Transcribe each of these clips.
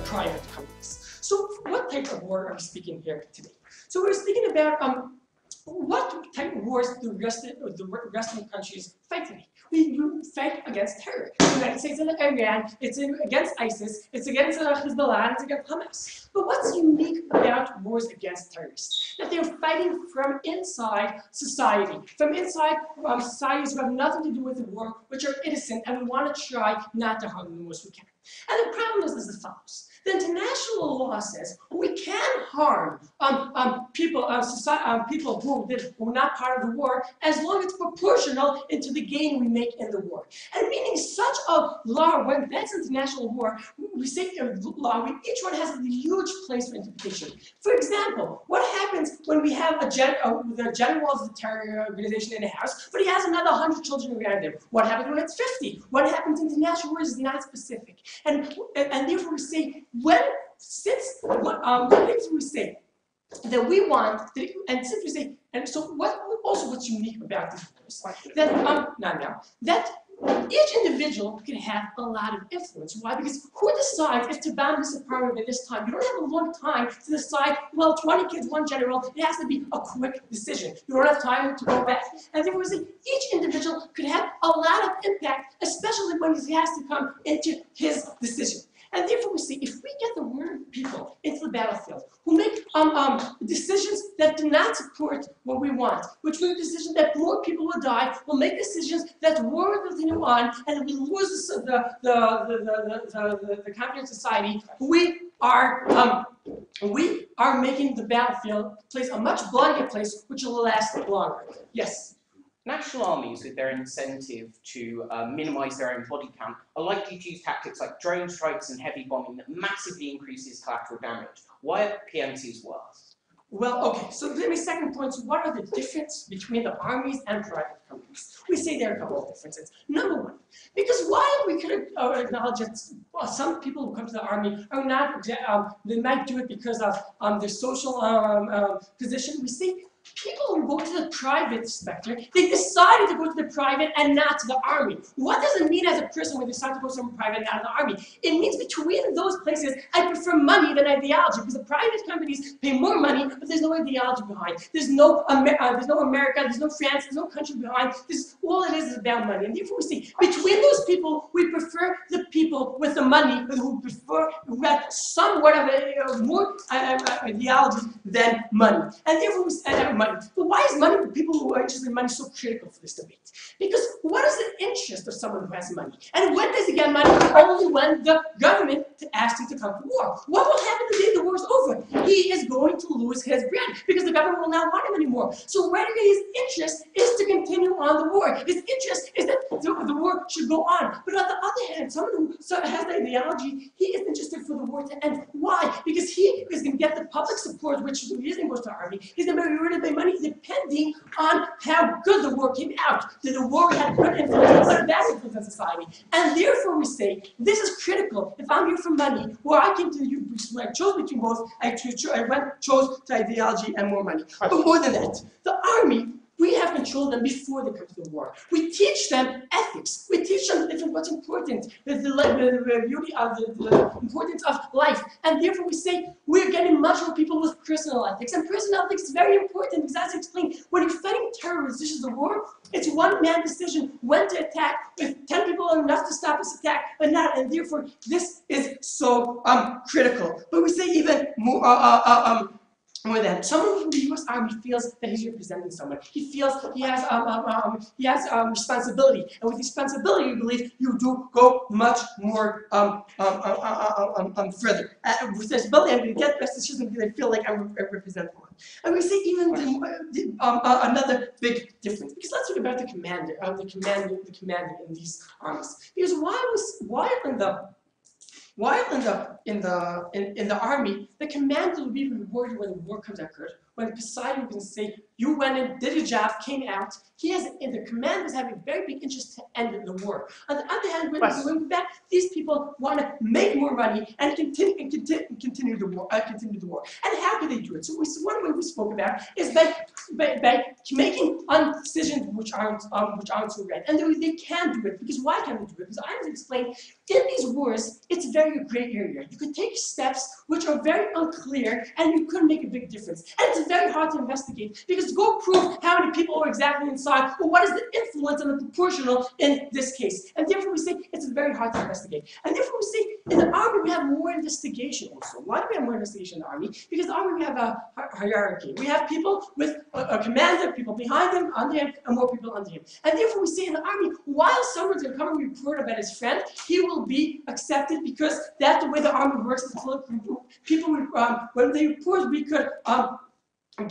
private companies. So what type of war are we speaking here today? So we're speaking about what type of wars do the Western countries fight today? We fight against terror. The United States and Iran, it's against ISIS, it's against Hezbollah, and it's against Hamas. But what's unique about wars against terrorists? That they're fighting from inside society, from inside societies who have nothing to do with the war, which are innocent, and we want to try not to harm them the most we can. And the problem is as follows. The international law says we can harm people who are not part of the war as long as it's proportional into the gain we make in the war. And meaning such a law, when that's international law, we say law, each one has a huge place for interpretation. For example, what happens when we have the general of the terror organization in a house, but he has another 100 children around him? What happens when it's 50? What happens in international wars is not specific. And therefore we say, since we say that we want, and since we say, and so what's unique about this wars, that each individual can have a lot of influence. Why? Because who decides if to bomb this apartment at this time? You don't have a long time to decide, well, 20 kids, one general, it has to be a quick decision. You don't have time to go back. And therefore, each individual could have a lot of impact, especially when he has to come into his decision. And therefore we see, if we get the wrong people into the battlefield, who make decisions that do not support what we want, which make decisions that more people will die, will make decisions that war will continue on, and we lose the confidence in society, we are making the battlefield place a much bloodier place, which will last longer. Yes? National armies, with their incentive to minimize their own body count, are likely to use tactics like drone strikes and heavy bombing that massively increases collateral damage. Why are PMCs worse? Well, okay, so let me second point. So what are the differences between the armies and private companies? We say there are a couple of differences. Number one, because while we could acknowledge that some people who come to the army are not, they might do it because of their social position, we see people who go to the private sector, they decided to go to the private and not to the army. What does it mean as a person when they decide to go to private and not to the army? It means between those places, I prefer money than ideology, because the private companies pay more money, but there's no ideology behind. There's no America, there's no France, there's no country behind. All it is about money. And therefore we see, between those people, we prefer the people with the money, who have somewhat of a more ideology than money. And therefore we say, money. But why is money, the people who are interested in money, so critical for this debate? Because what is the interest of someone who has money? And when does he get money? Only when the government asks him to come to war. What will happen the day the war is over? He is going to lose his brand, because the government will not want him anymore. So whether his interest is to continue on the war, his interest is that the war should go on. But on the other hand, someone who has the ideology, he is interested for the war to end. Why? Because he is going to get the public support, which the reason goes to the army. He's going to be rid of the money depending on how good the war came out. Did the war have good influence or bad influence on society? And therefore we say, this is critical. If I'm here for money, well, I came to you, I chose between both, I chose to ideology and more money. But more than that, the army, we have controlled them before they come to the war. We teach them ethics. We teach them what's important, the beauty of the importance of life. And therefore we say we're getting much more people with personal ethics. And personal ethics is very important, because as I explained, when you're fighting terrorists, this is the war, it's one man decision when to attack. If 10 people are enough to stop this attack, but not, and therefore this is so critical. But we say even more than someone from the U.S. Army feels that he's representing someone. He feels he has responsibility, and with responsibility, we believe you do go much more further. With responsibility, I'm going to get best decisions because I feel like I represent one. And we say even another big difference, because let's talk about the commander, the commander in these armies. Because while in the army, the commander will be rewarded when the war comes out good, when Poseidon can say, you went in, did your job, came out, the commanders have a very big interest to end the war. On the other hand, when we're going back, these people want to make more money and continue the war. And how can they do it? So one way we spoke about is by making decisions which aren't so right. And they can do it, because why can they do it? Because I was explained, in these wars, it's a very gray area. You could take steps which are very unclear, and you could make a big difference. And it's very hard to investigate, because to go prove how many people are exactly inside, or what is the influence and the proportional in this case. And therefore we say it's very hard to investigate. And therefore we say in the army we have more investigation also. Why do we have more investigation in the army? Because in the army we have a hierarchy. We have people with a commander, people behind him, under him, and more people under him. And therefore we say in the army, while someone's going to come and report about his friend, he will be accepted, because that's the way the army works. People would, when they report, we could we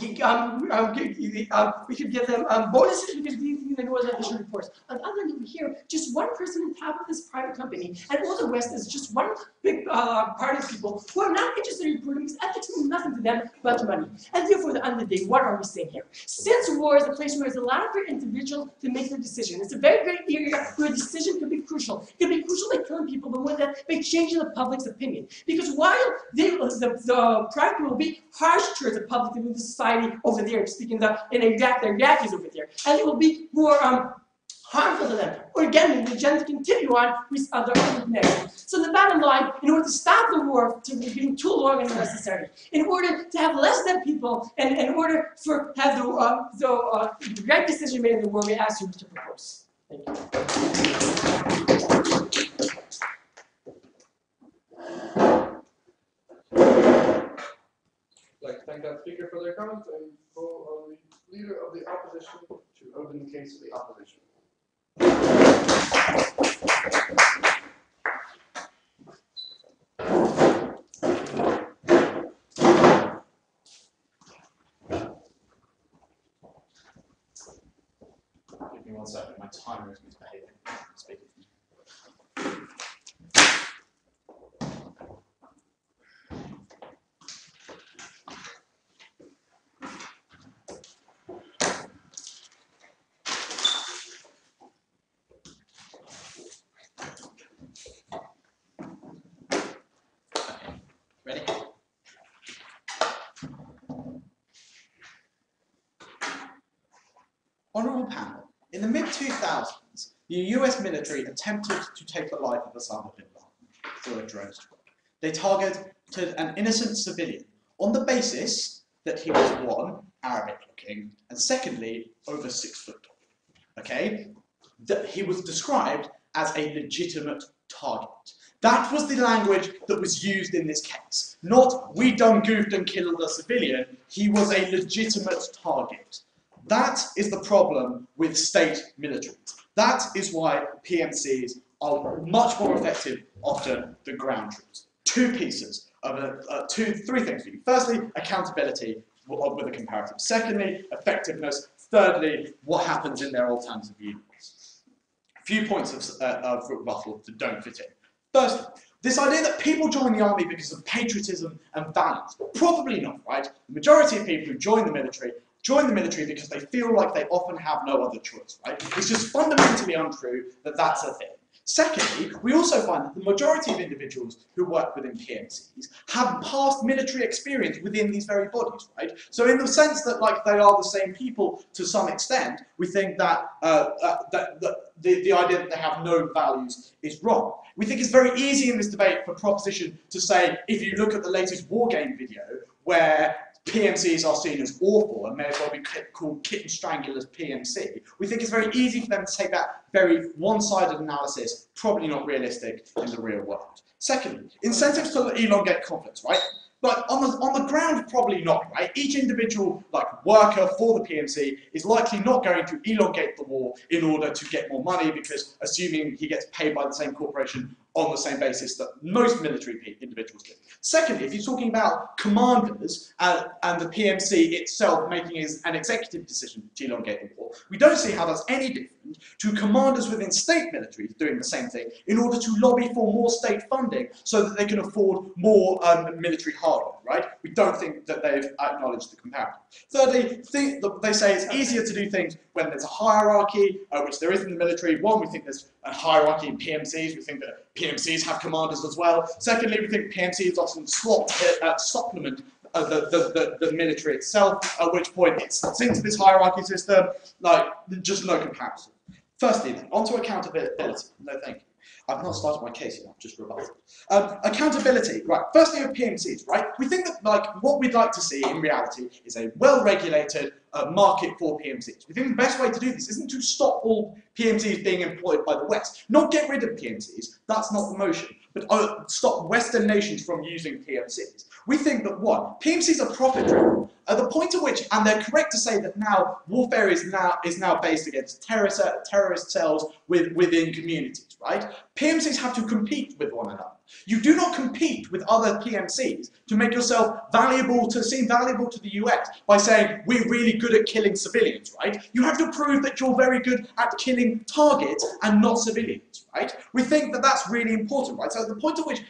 could give them bonuses because they know that they should report. On the other hand, over here, just one person on top of this private company, and all the rest is just one big party of people who are not interested in reporting, because ethics means nothing to them but money. And therefore, at the end of the day, what are we saying here? Since war is a place where it's allowed for individuals to make their decision, it's a very great area where a decision can be crucial. It can be crucial by killing people, but more than that, by changing the public's opinion. Because while the private will be harsh towards the public and the society over there, speaking in Iraq, the Iraqis over there, and it will be more harmful to them. Or again, the agenda continue on with other next. So the bottom line, in order to stop the war from being too long and unnecessary, in order to have less dead people, and in order to have the right decision made in the war, we ask you to propose. Thank you. I'd like to thank that speaker for their comments and call on the leader of the opposition to open the case of the opposition. Give me 1 second, my timer is misbehaving. Speaking. Ready? Honourable panel, in the mid-2000s, the US military attempted to take the life of Osama bin Laden through a drone strike. They targeted an innocent civilian on the basis that he was, one, Arabic-looking, and secondly, over 6 foot tall. Okay? That he was described as a legitimate target. That was the language that was used in this case. Not, we done goofed and killed a civilian, he was a legitimate target. That is the problem with state militaries. That is why PMCs are much more effective often than ground troops. Three things for you. Firstly, accountability with a comparative. Secondly, effectiveness. Thirdly, what happens in their alternative units. A few points of rebuttal that don't fit in. Firstly, this idea that people join the army because of patriotism and values. Probably not, right? The majority of people who join the military because they feel like they often have no other choice, right? It's just fundamentally untrue that that's a thing. Secondly, we also find that the majority of individuals who work within PMCs have past military experience within these very bodies, right? So in the sense that like they are the same people to some extent, we think that the idea that they have no values is wrong. We think it's very easy in this debate for proposition to say, if you look at the latest war game video, where PMCs are seen as awful and may as well be called kitten stranglers PMC. We think it's very easy for them to take that very one-sided analysis, probably not realistic in the real world. Secondly, incentives to elongate conflicts, right? But on the ground, probably not, right? Each individual worker for the PMC is likely not going to elongate the war in order to get more money, because assuming he gets paid by the same corporation on the same basis that most military individuals do. Secondly, if you're talking about commanders and the PMC itself making an executive decision to elongate the war, we don't see how that's any different England to commanders within state militaries doing the same thing in order to lobby for more state funding so that they can afford more military hardware, right? We don't think that they've acknowledged the comparison. Thirdly, they say it's easier to do things when there's a hierarchy, which there is in the military. One, we think there's a hierarchy in PMCs. We think that PMCs have commanders as well. Secondly, we think PMCs often supplement the military itself, at which point it's into this hierarchy system, like, just no comparison. Firstly, then, onto accountability. No, thank you. I've not started my case yet, I've just rebutted. Accountability, right, firstly with PMCs, right, we think that, like, what we'd like to see in reality is a well-regulated market for PMCs. We think the best way to do this isn't to stop all PMCs being employed by the West, not get rid of PMCs, that's not the motion, but stop Western nations from using PMCs. We think that, one, PMCs are profit-driven, at the point at which, and they're correct to say that now warfare is now based against terrorist cells within communities, right? PMCs have to compete with one another. You do not compete with other PMCs to make yourself seem valuable to the US by saying, we're really good at killing civilians, right? You have to prove that you're very good at killing targets and not civilians, right? We think that that's really important, right? So at the point at which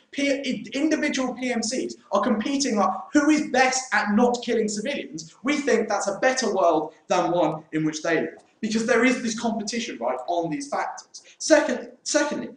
individual PMCs are competing on who is best at not killing civilians, we think that's a better world than one in which they live. Because there is this competition, right, on these factors. Secondly,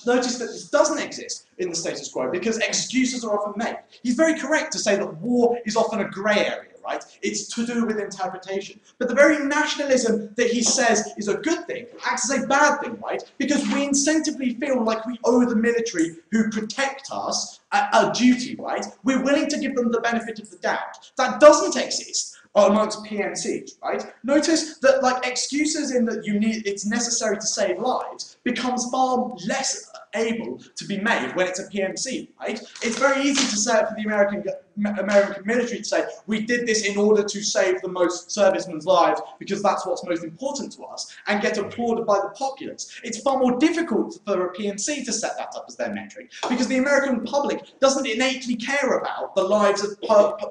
notice that this doesn't exist in the status quo because excuses are often made. He's very correct to say that war is often a grey area, right? It's to do with interpretation. But the very nationalism that he says is a good thing acts as a bad thing, right? Because we incentively feel like we owe the military who protect us a duty, right? We're willing to give them the benefit of the doubt. That doesn't exist amongst PMCs, right? Notice that, like, excuses in that it's necessary to save lives becomes far less able to be made when it's a PMC, right? It's very easy to say for the American military to say, we did this in order to save the most servicemen's lives because that's what's most important to us, and get applauded by the populace. It's far more difficult for a PMC to set that up as their metric because the American public doesn't innately care about the lives of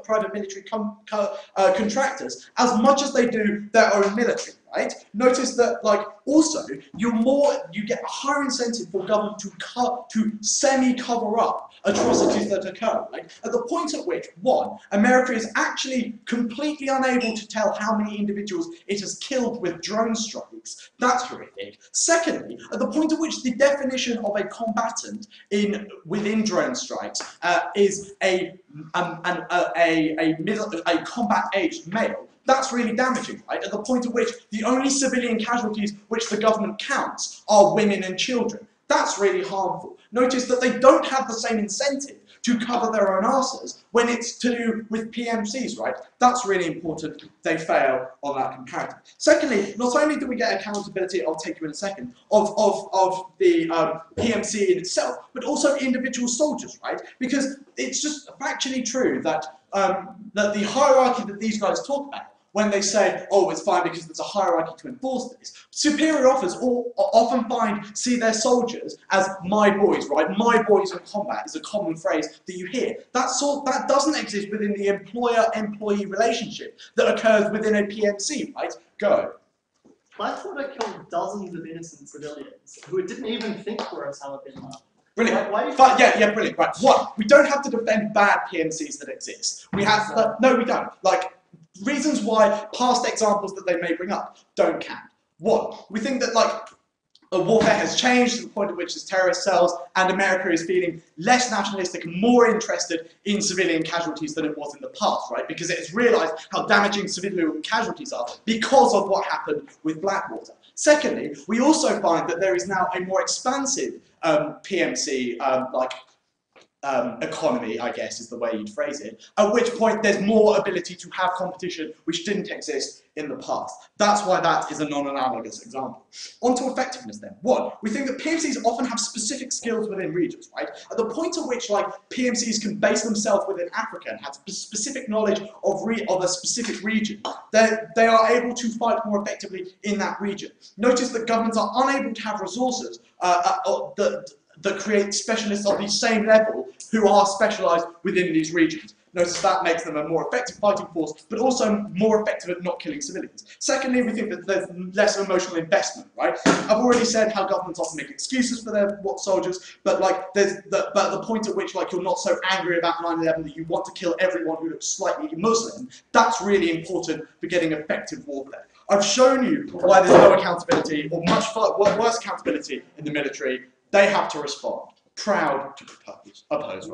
private military contractors as much as they do their own military. Right? Notice that, like, also you get a higher incentive for government to semi-cover up atrocities that occur. Right? At the point at which, one, America is actually completely unable to tell how many individuals it has killed with drone strikes. That's horrific. Secondly, at the point at which the definition of a combatant within drone strikes is a combat-aged male. That's really damaging, right? At the point at which the only civilian casualties which the government counts are women and children. That's really harmful. Notice that they don't have the same incentive to cover their own arses when it's to do with PMCs, right? That's really important. They fail on that comparative. Secondly, not only do we get accountability, I'll take you in a second, of the PMC in itself, but also individual soldiers, right? Because it's just factually true that that the hierarchy that these guys talk about, when they say, oh, it's fine because there's a hierarchy to enforce this, superior officers often see their soldiers as my boys, right? My boys in combat is a common phrase that you hear. That doesn't exist within the employer-employee relationship that occurs within a PMC, right? Go. I thought I killed dozens of innocent civilians who didn't even think were Osama bin Laden. Brilliant. Why do you yeah, brilliant. Right. One, we don't have to defend bad PMCs that exist. We have no, we don't. Like, reasons why past examples that they may bring up don't count. One, we think that, like, warfare has changed to the point at which there's terrorist cells, and America is feeling less nationalistic and more interested in civilian casualties than it was in the past, right? Because it has realised how damaging civilian casualties are because of what happened with Blackwater. Secondly, we also find that there is now a more expansive PMC economy, I guess is the way you'd phrase it, at which point there's more ability to have competition which didn't exist in the past. That's why that is a non-analogous example. On to effectiveness then. One, we think that PMCs often have specific skills within regions, right? At the point at which, like, PMCs can base themselves within Africa and have specific knowledge of a specific region, they are able to fight more effectively in that region. Notice that governments are unable to have resources that create specialists of the same level who are specialised within these regions. Notice that makes them a more effective fighting force, but also more effective at not killing civilians. Secondly, we think that there's less emotional investment, right? I've already said how governments often make excuses for their soldiers, but like the point at which like you're not so angry about 9/11 that you want to kill everyone who looks slightly Muslim, that's really important for getting effective warfare. I've shown you why there's no accountability, or much worse accountability in the military. They have to respond. Proud to oppose.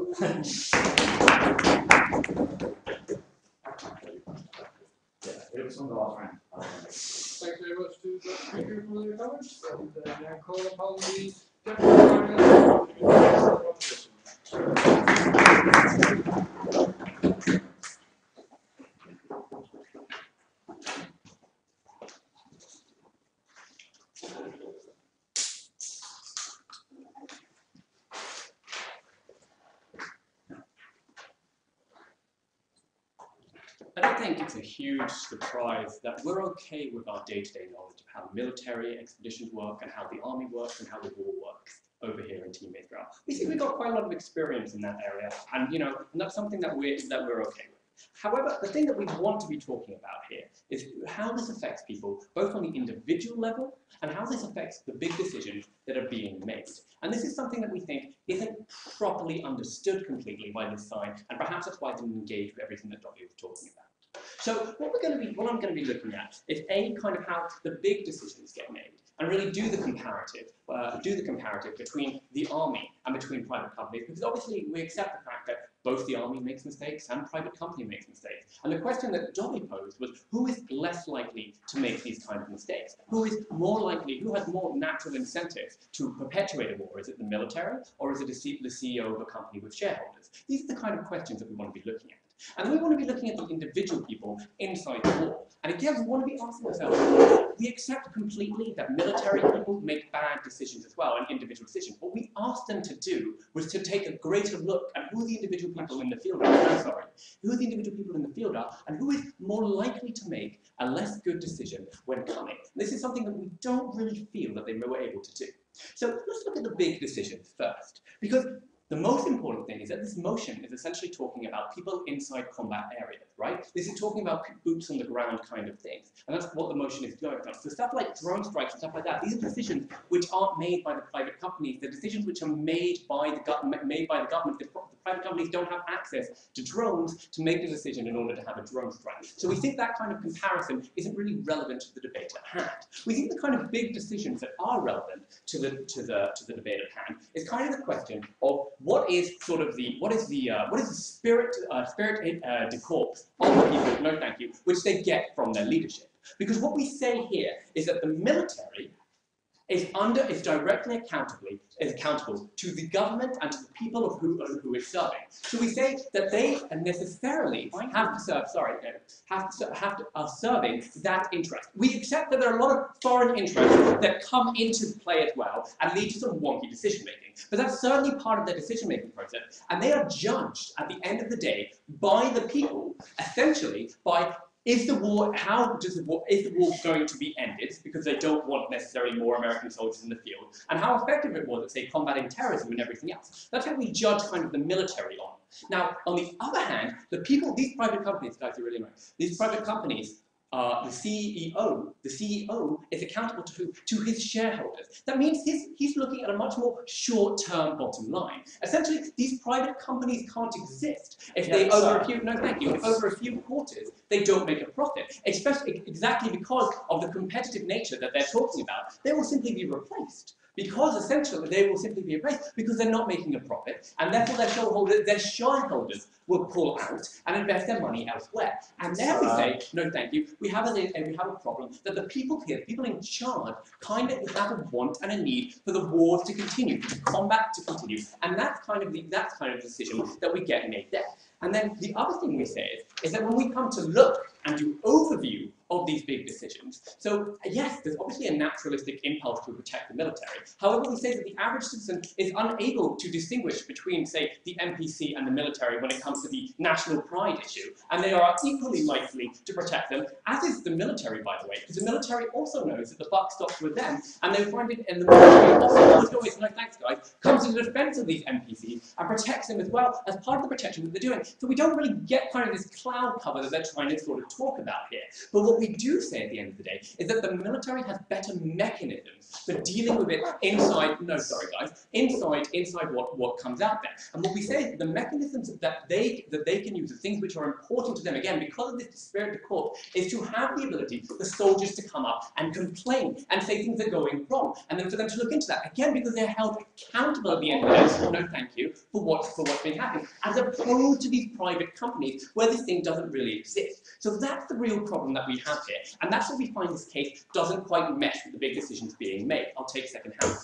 It was on the last round. Thanks very much to the speaker for their comments, and now call upon the deputy I don't think it's a huge surprise that we're okay with our day-to-day knowledge of how military expeditions work and how the army works and how the war works over here in Team Israel. We think we've got quite a lot of experience in that area, and and that's something that we're okay with. However, the thing that we want to be talking about here is how this affects people, both on the individual level and how this affects the big decisions that are being made. And this is something that we think isn't properly understood completely by this side, and perhaps that's why it didn't engage with everything that Dottie was talking about. So what I'm going to be looking at is kind of how the big decisions get made, and really do the comparative between the army and between private companies, because obviously we accept the fact that both the army makes mistakes and private company makes mistakes. And the question that Dobby posed was, who is less likely to make these kind of mistakes? Who is more likely, who has more natural incentives to perpetuate a war? Is it the military, or is it the CEO of a company with shareholders? These are the kind of questions that we want to be looking at. And we want to be looking at the individual people inside the war. And again, we want to be asking ourselves, we accept completely that military people make bad decisions as well, and individual decisions. What we asked them to do was to take a greater look at who the individual people in the field are, who the individual people in the field are, and who is more likely to make a less good decision when coming. And this is something that we don't really feel that they were able to do. So let's look at the big decisions first, because the most important thing is that this motion is essentially talking about people inside combat areas, right? This is talking about boots on the ground kind of things. And that's what the motion is going on. So stuff like drone strikes and stuff like that, these are decisions which aren't made by the private companies. They're decisions which are made by the government. The private companies don't have access to drones to make the decision in order to have a drone strike. So we think that kind of comparison isn't really relevant to the debate at hand. We think the kind of big decisions that are relevant to the debate at hand is kind of the question of what is the spirit de corps of the people, no thank you, which they get from their leadership. Because what we say here is that the military is directly accountable to the government and to the people of who it's serving. So we say that they necessarily have to serve, are serving that interest. We accept that there are a lot of foreign interests that come into play as well and lead to some wonky decision making. But that's certainly part of their decision making process, and they are judged at the end of the day by the people, essentially by is the war going to be ended because they don't want necessarily more American soldiers in the field, and how effective it was at, say, combating terrorism and everything else. That's how we judge kind of the military on. Now, on the other hand, the people, these private companies, guys are really nice, these private companies, the CEO is accountable to who? To his shareholders. That means he's looking at a much more short-term bottom line. Essentially, these private companies can't exist if they over a few quarters they don't make a profit. Especially exactly because of the competitive nature that they're talking about. They will simply be replaced. Because essentially they will simply be replaced because they're not making a profit, and therefore their shareholders will pull out and invest their money elsewhere. And there we say, no thank you, we have a problem that the people here, the people in charge, kind of have a want and a need for the wars to continue, for the combat to continue. And that's kind of the decision that we get made there. And then the other thing we say is that when we come to look and do overview of these big decisions, so yes, there's obviously a naturalistic impulse to protect the military. However, we say that the average citizen is unable to distinguish between, say, the NPC and the military when it comes to the national pride issue, and they are equally likely to protect them, as is the military, by the way, because the military also knows that the buck stops with them, and they find it, and the military also always, no thanks guys, comes to the defense of these NPCs and protects them as well as part of the protection that they're doing. So we don't really get kind of this cloud cover that they're trying to sort of talk about here. But what we do say at the end of the day is that the military has better mechanisms for dealing with it inside, inside what comes out there. And what we say is the mechanisms that they can use, the things which are important to them, again, because of this spirit of court, is to have the ability for the soldiers to come up and complain and say things are going wrong, and then for them to look into that, again, because they're held accountable at the end of the day, so no thank you, for what's been happening, as opposed to these private companies where this thing doesn't really exist. So that's the real problem that we have here, and that's what we find this case doesn't quite mesh with the big decisions being made. I'll take second hand.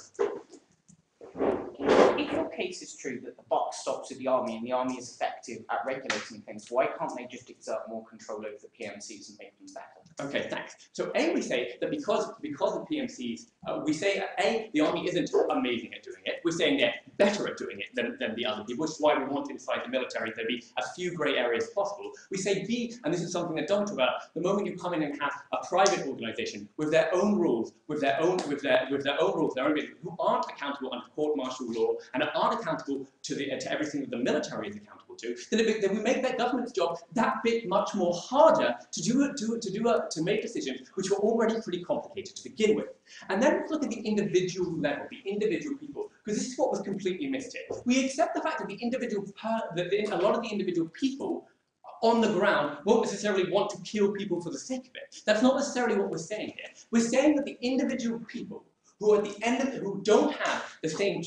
If your case is true that the buck stops with the army and the army is effective at regulating things, why can't they just exert more control over the PMCs and make them better? Okay, thanks. So A, we say that because of PMCs, we say A, the army isn't amazing at doing it. We're saying they're better at doing it than the other people, which is why we want inside the military there be as few grey areas possible. We say B, and this is something that don't talk about, the moment you come in and have a private organisation with their own rules, with their own rules, who aren't accountable under court-martial law and aren't accountable to everything that the military is accountable to, then we make that government's job that bit much more harder to make decisions which were already pretty complicated to begin with. And then let's look at the individual level, the individual people, because this is what was completely missed here. We accept the fact that a lot of the individual people on the ground won't necessarily want to kill people for the sake of it. That's not necessarily what we're saying here. We're saying that the individual people who at the end of it, who don't have the same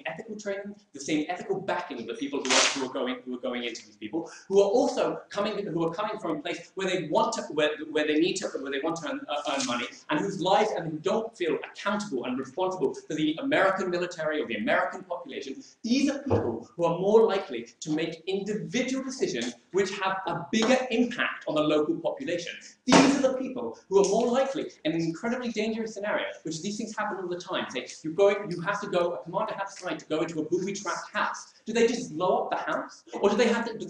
ethical training, the same ethical backing of the people who are going into these people, who are coming from a place where they want to earn money, and whose lives and who don't feel accountable and responsible for the American military or the American population. These are people who are more likely to make individual decisions which have a bigger impact on the local population. These are the people who are more likely, in an incredibly dangerous scenario, which these things happen all the time. Say, a commander has to decide to go into a booby-trapped house. Do they just blow up the house? Or do they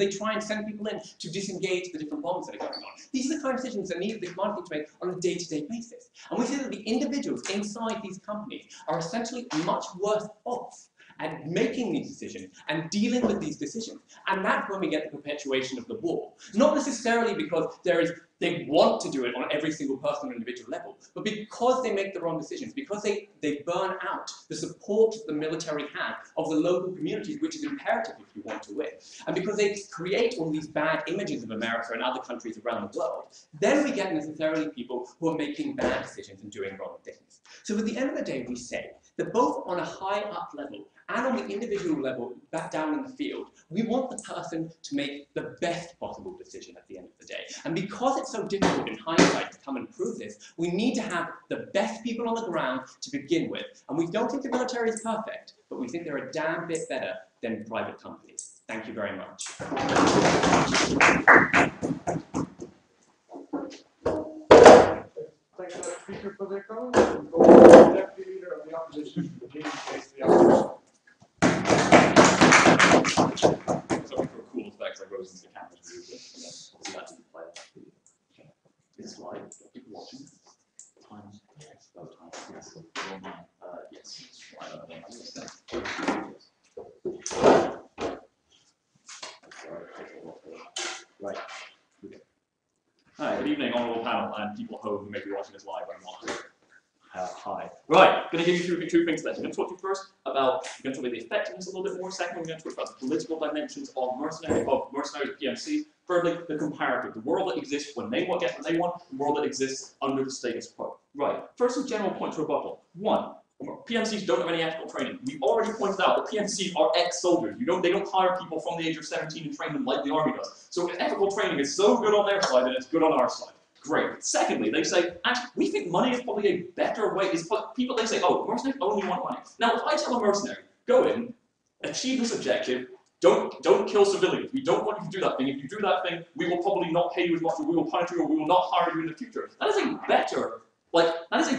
try and send people in to disengage the different bombs that are going on? These are the kind of decisions that the commander needs to make on a day-to-day basis. And we see that the individuals inside these companies are essentially much worse off at making these decisions and dealing with these decisions. And that's when we get the perpetuation of the war. Not necessarily because they want to do it on every single person on an individual level, but because they make the wrong decisions, because they burn out the support the military has of the local communities, which is imperative if you want to win, and because they create all these bad images of America and other countries around the world, then we get necessarily people who are making bad decisions and doing wrong things. So at the end of the day, we say that both on a high up level and on the individual level, back down in the field, we want the person to make the best possible decision at the end of the day. And because it's so difficult in hindsight to come and prove this, we need to have the best people on the ground to begin with. And we don't think the military is perfect, but we think they're a damn bit better than private companies. Thank you very much. Thank you, speaker, for their comments. We'll go to the deputy leader of the opposition, the case of the opposition. Sorry for cool effects, I rose into the camera to do this. So that's the play. This slide, people watching. Time. Yes. Oh, time. Yes. Right. Hi, good evening, honourable panel, and people at home who may be watching this live and not. Hi. Right, going to give you two things today. I'm going to talk to you first about, I'm going to talk about the effectiveness a little bit more. Second, we're going to talk about the political dimensions of mercenaries PMC. Thirdly, the comparative, the world that exists when they get what they want, the world that exists under the status quo. Right, first some general points to rebuttal. One, PMCs don't have any ethical training. We already pointed out that PMCs are ex-soldiers. They don't hire people from the age of 17 and train them like the army does. So ethical training is so good on their side and it's good on our side. Great. Secondly, they say, actually, we think money is probably a better way. People, they say, oh, mercenaries only want money. Now, if I tell a mercenary, go in, achieve this objective, don't kill civilians. We don't want you to do that thing. If you do that thing, we will probably not pay you as much, or we will punish you, or we will not hire you in the future. That is a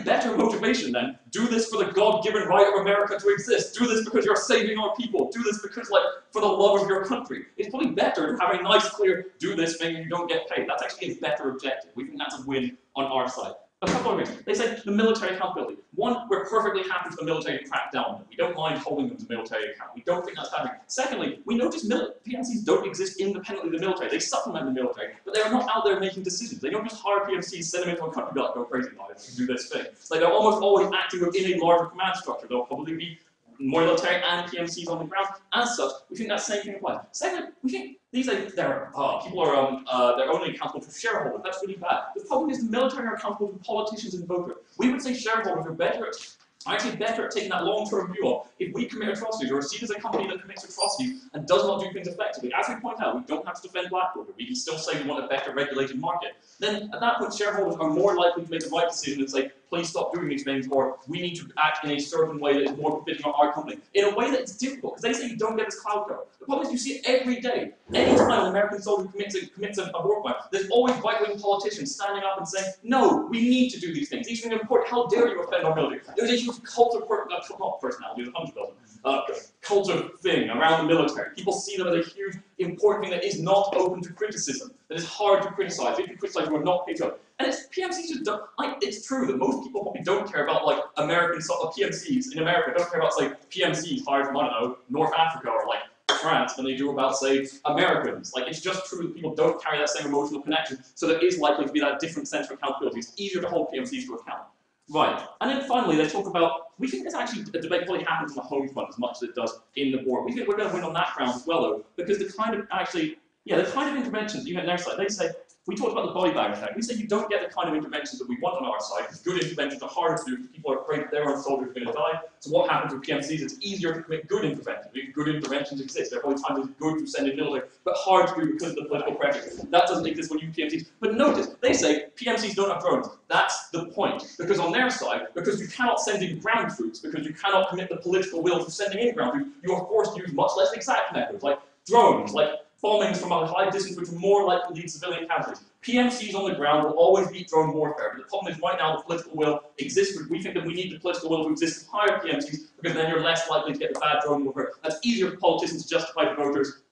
better motivation than do this for the God-given right of America to exist. Do this because you're saving our people. Do this because, for the love of your country. It's probably better to have a nice, clear, do this thing and you don't get paid. That's actually a better objective. We think that's a win on our side. A couple of things. They say the military accountability. One, we're perfectly happy for the military to crack down on them. We don't mind holding them to military account. We don't think that's happening. Secondly, we notice PMCs don't exist independently of the military. They supplement the military, but they're not out there making decisions. They don't just hire PMCs, send them into a country, and be like, go crazy guys, do this thing. It's like they're almost always acting within a larger command structure. There'll probably be more military and PMCs on the ground. As such, we think that same thing applies. Secondly, we think these are people are they're only accountable to shareholders. That's really bad. The problem is the military are accountable to politicians and voters. We would say shareholders are better at taking that long-term view of if we commit atrocities or are seen as a company that commits atrocities and does not do things effectively. As we point out, we don't have to defend Blackwater. We can still say we want a better regulated market. Then at that point, shareholders are more likely to make the right decision and say, please stop doing these things, or we need to act in a certain way that is more befitting of our company. In a way that it's difficult, because they say you don't get this cloud cover. The problem is you see it every day. Anytime an American soldier commits a war crime, there's always right-wing politicians standing up and saying, no, we need to do these things. These things are important. How dare you offend our military? There's a huge cult of personality, there's 100 of them. Cult of thing around the military. People see them as a huge, important thing that is not open to criticism, that is hard to criticize. If you criticize, you are not picked up. And PMCs just don't, it's true that most people probably don't care about like PMCs in America don't care about say PMCs hired from, I don't know, North Africa or like France than they do about say Americans. Like it's just true that people don't carry that same emotional connection, so there is likely to be that different sense of accountability. It's easier to hold PMCs to account. Right, and then finally they talk about, we think there's actually a debate probably happens on the home front as much as it does in the board. We think we're going to win on that ground as well though, because the kind of interventions, even on their side, they say, we talked about the body bag effect. We say you don't get the kind of interventions that we want on our side, because good interventions are harder to do because people are afraid that their own soldiers are going to die. So what happens with PMCs, it's easier to commit good interventions. If good interventions exist, there are probably times it's good to send in military, but hard to do because of the political pressure. That doesn't exist when you use PMCs. But notice, they say PMCs don't have drones. That's the point. Because on their side, because you cannot send in ground troops, because you cannot commit the political will to sending in ground troops, you are forced to use much less exact methods, like drones, like bombings from a high distance, which are more likely to lead to civilian casualties. PMCs on the ground will always beat drone warfare, but the problem is right now the political will exists. We think that we need the political will to exist to hire PMCs, because then you're less likely to get the bad drone warfare. That's easier for politicians to justify to voters.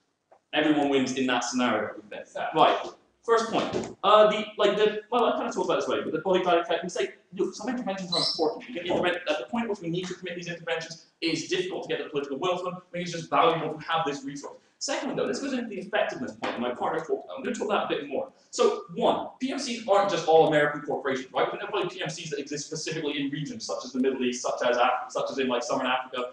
Everyone wins in that scenario. Right. First point. Well, I kind of talked about this already, but the body bag effect. We say, look, some interventions are important. We can intervene at the point at which we need to commit these interventions. It is difficult to get the political will for them. I think it's just valuable to have this resource. Secondly, though, this goes into the effectiveness point, and my partner talked about. I'm going to talk about that a bit more. So, one, PMCs aren't just all American corporations, right? There are probably PMCs that exist specifically in regions such as the Middle East, such as in like Southern Africa.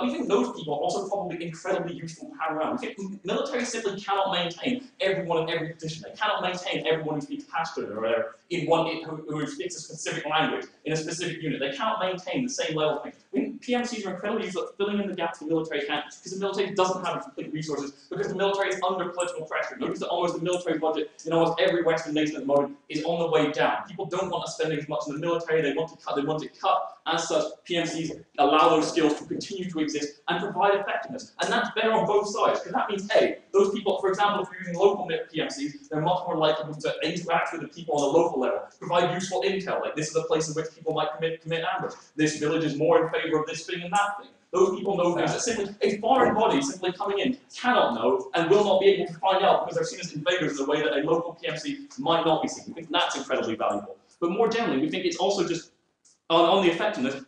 We think those people are also probably incredibly useful to have around. We think military simply cannot maintain everyone in every position. They cannot maintain everyone who speaks Pashtun or whatever who speaks a specific language in a specific unit. They cannot maintain the same level of things. I mean, PMCs are incredibly useful at filling in the gaps the military can, because the military doesn't have complete resources, because the military is under political pressure. Notice that almost the military budget in almost every Western nation at the moment is on the way down. People don't want us spending as much in the military. They want it cut. As such, PMCs allow those skills to continue to exist and provide effectiveness. And that's better on both sides, because that means, A, those people, for example, if you're using local PMCs, they're much more likely to interact with the people on the local level, provide useful intel, like this is a place in which people might commit ambush. This village is more in favor of this thing and that thing. Those people know things that simply a foreign body simply coming in cannot know and will not be able to find out, because they're seen as invaders in a way that a local PMC might not be seen. We think that's incredibly valuable. But more generally, we think it's also just on the effectiveness,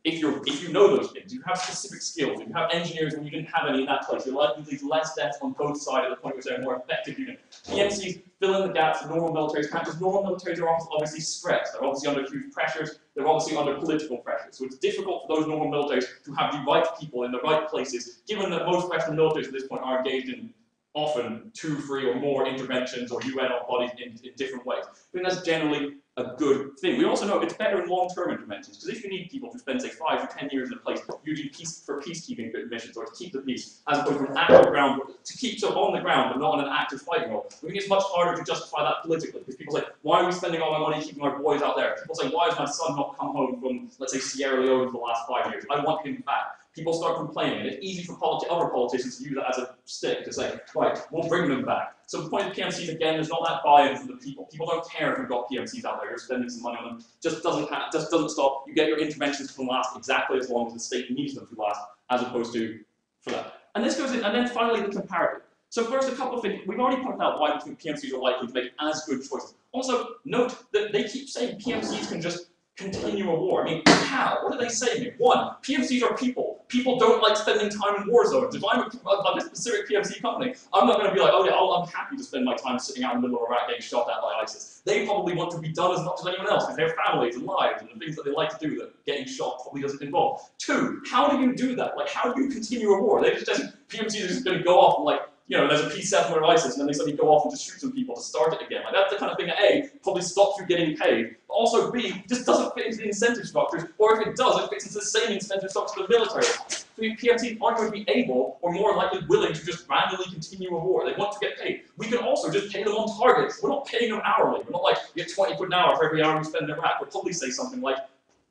if you know those things, you have specific skills, if you have engineers when you didn't have any in that place, you're likely to leave less deaths on both sides at the point where they're a more effective unit. PMCs fill in the gaps that normal militaries can't, because normal militaries are obviously stressed, they're obviously under huge pressures, they're obviously under political pressures. So it's difficult for those normal militaries to have the right people in the right places, given that most Western militaries at this point are engaged in often 2, 3 or more interventions or UN bodies in different ways. I think that's generally a good thing. We also know it's better in long-term interventions, because if you need people to spend, say, 5 to 10 years in a place, usually for peacekeeping missions or to keep the peace, as opposed to an active ground, to keep so on the ground but not on an active fighting role. I think it's much harder to justify that politically, because people say, why are we spending all our money keeping our boys out there? People say, why has my son not come home from, let's say, Sierra Leone for the last 5 years? I want him back. People start complaining, and it's easy for other politicians to use it as a stick to say, right, we'll bring them back. So the point of PMCs, again, there's not that buy-in from the people. People don't care if you've got PMCs out there, you're spending some money on them. Just doesn't stop. You get your interventions to last exactly as long as the state needs them to last, as opposed to for that. And this goes in, and then finally the comparative. So first, a couple of things. We've already pointed out why we think PMCs are likely to make as good choices. Also, note that they keep saying PMCs can just continue a war. I mean, how? What are they saying? One, PMCs are people. People don't like spending time in war zones. If I'm a specific PMC company, I'm not going to be like, oh yeah, I'm happy to spend my time sitting out in the middle of Iraq getting shot at by ISIS. They probably want to be done as much as anyone else because they have families and lives and the things that they like to do that getting shot probably doesn't involve. Two, how do you do that? Like, how do you continue a war? They just PMCs are just going to go off and like, you know, there's a peace settlement with ISIS, and then they suddenly go off and just shoot some people to start it again. Like, that's the kind of thing that A, probably stops you getting paid, but also B, just doesn't fit into the incentive structures, or if it does, it fits into the same incentive structure of the military. So PMCs aren't going to be able, or more likely willing, to just randomly continue a war. They want to get paid. We can also just pay them on targets. We're not paying them hourly. We're not like, you get 20 quid an hour for every hour you spend in Iraq. We'll probably say something like,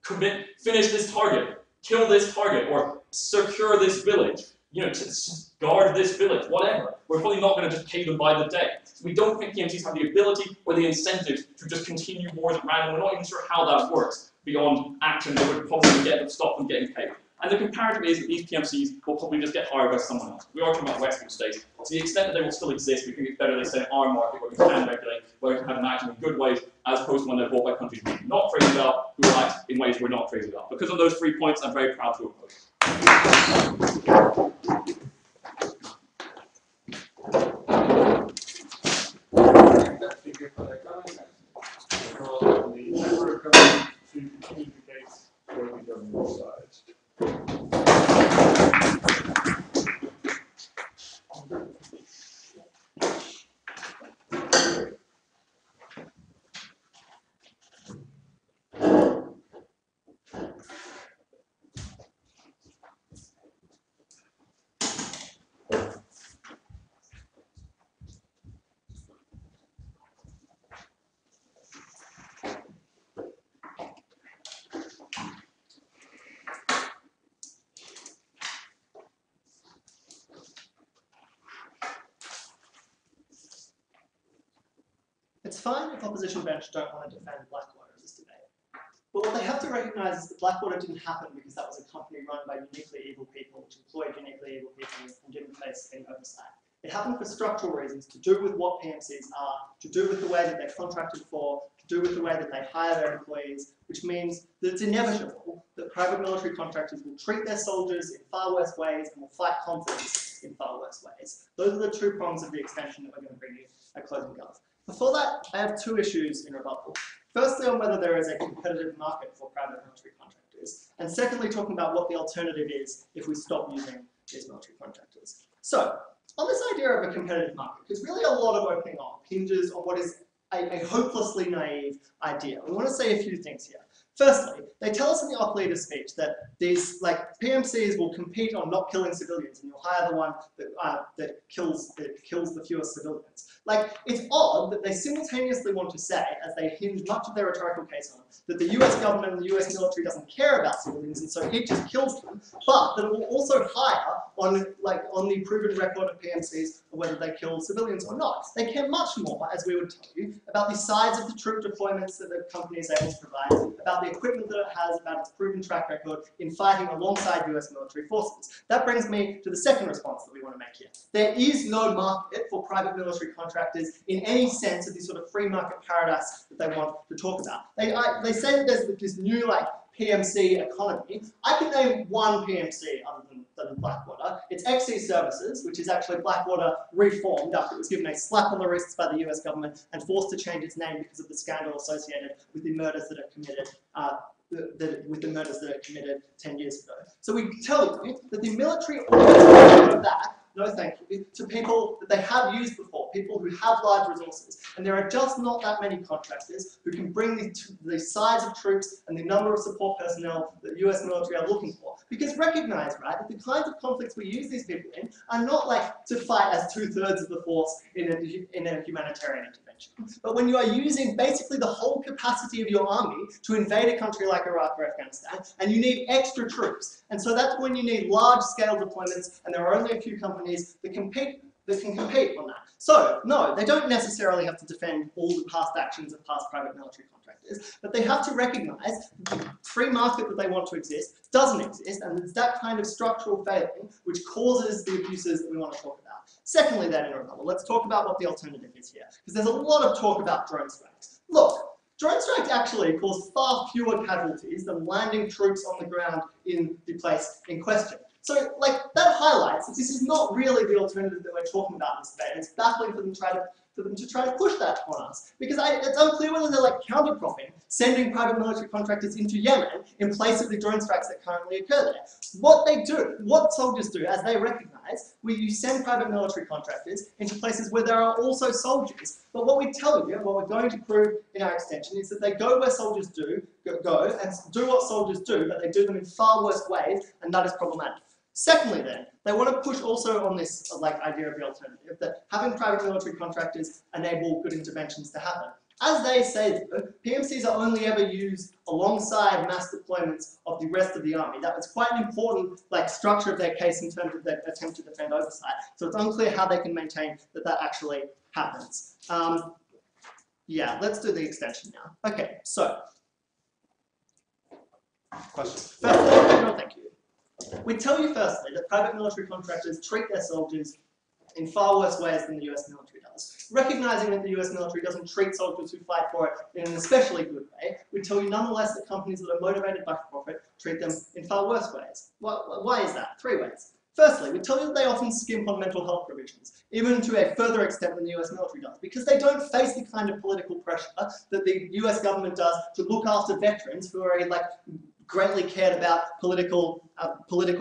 finish this target, kill this target, or secure this village. You know, to guard this village, whatever. We're probably not going to just pay them by the day. So we don't think PMCs have the ability or the incentive to just continue wars at random. We're not even sure how that works beyond action that would probably stop them getting paid. And the comparative is that these PMCs will probably just get hired by someone else. We are talking about Western states. To the extent that they will still exist, we think it's better they stay in our market where we can regulate, where we can have them acting in good ways, as opposed to when they're bought by countries we're not crazy about, who will act in ways we're not crazy about. Because of those 3 points, I'm very proud to oppose. That figure for their comments. The number of governments to continue the case for the government sides. It's fine if opposition bench don't want to defend Blackwater in this debate. But what they have to recognise is that Blackwater didn't happen because that was a company run by uniquely evil people, which employed uniquely evil people and didn't face any oversight. It happened for structural reasons, to do with what PMCs are, to do with the way that they're contracted for, to do with the way that they hire their employees, which means that it's inevitable that private military contractors will treat their soldiers in far worse ways and will fight conflicts in far worse ways. Those are the two prongs of the extension that we're going to bring you at closing gov. Before that, I have two issues in rebuttal. Firstly, on whether there is a competitive market for private military contractors, and secondly, talking about what the alternative is if we stop using these military contractors. So, on this idea of a competitive market, because really a lot of opening up hinges on what is a hopelessly naive idea. We want to say a few things here. Firstly, they tell us in the op leader speech that these PMCs will compete on not killing civilians, and you'll hire the one that kills the fewest civilians. Like, it's odd that they simultaneously want to say, as they hinge much of their rhetorical case on, that the US government and the US military doesn't care about civilians, and so it just kills them, but that it will also hire on the proven record of PMCs of whether they kill civilians or not. They care much more, as we would tell you, about the size of the troop deployments that the company is able to provide, about the equipment that it has, about its proven track record in fighting alongside US military forces. That brings me to the second response that we want to make here. There is no market for private military contractors in any sense of the sort of free market paradise that they want to talk about. They say that there's this new PMC economy. I can name one PMC other than Blackwater. It's XC Services, which is actually Blackwater reformed after it was given a slap on the wrists by the US government and forced to change its name because of the scandal associated with the murders that it committed. With the murders that it committed 10 years ago. So we tell you that the military always go back, no thank you, to people that they have used before, people who have large resources. And there are just not that many contractors who can bring the size of troops and the number of support personnel that the US military are looking for. Because recognize, right, that the kinds of conflicts we use these people in are not to fight as 2/3 of the force in a humanitarian intervention. But when you are using basically the whole capacity of your army to invade a country like Iraq or Afghanistan, and you need extra troops. And so that's when you need large-scale deployments, and there are only a few companies that can compete on that. So, no, they don't necessarily have to defend all the past actions of past private military contractors, but they have to recognize that the free market that they want to exist doesn't exist, and it's that kind of structural failing which causes the abuses that we want to talk about. Secondly, then, in rebuttal, let's talk about what the alternative is here, because there's a lot of talk about drone strikes. Look, drone strikes actually cause far fewer casualties than landing troops on the ground in the place in question. So, like, that highlights that this is not really the alternative that we're talking about in this debate, and it's baffling for them to try to push that on us. Because it's unclear whether they're like counterpropping, sending private military contractors into Yemen in place of the drone strikes that currently occur there. What they do, what soldiers do, as they recognize, you send private military contractors into places where there are also soldiers. But what we tell you, what we're going to prove in our extension, is that they go where soldiers go and do what soldiers do, but they do them in far worse ways, and that is problematic. Secondly, then, they want to push also on this idea of the alternative, that having private military contractors enable good interventions to happen. As they say, though, PMCs are only ever used alongside mass deployments of the rest of the army. That was quite an important structure of their case in terms of their attempt to defend oversight. So it's unclear how they can maintain that actually happens. Yeah, let's do the extension now. Okay, so. Question? No, thank you. We tell you firstly that private military contractors treat their soldiers in far worse ways than the US military does. Recognizing that the US military doesn't treat soldiers who fight for it in an especially good way, we tell you nonetheless that companies that are motivated by profit treat them in far worse ways. Why is that? 3 ways. Firstly, we tell you that they often skimp on mental health provisions, even to a further extent than the US military does, because they don't face the kind of political pressure that the US government does to look after veterans who are greatly cared about political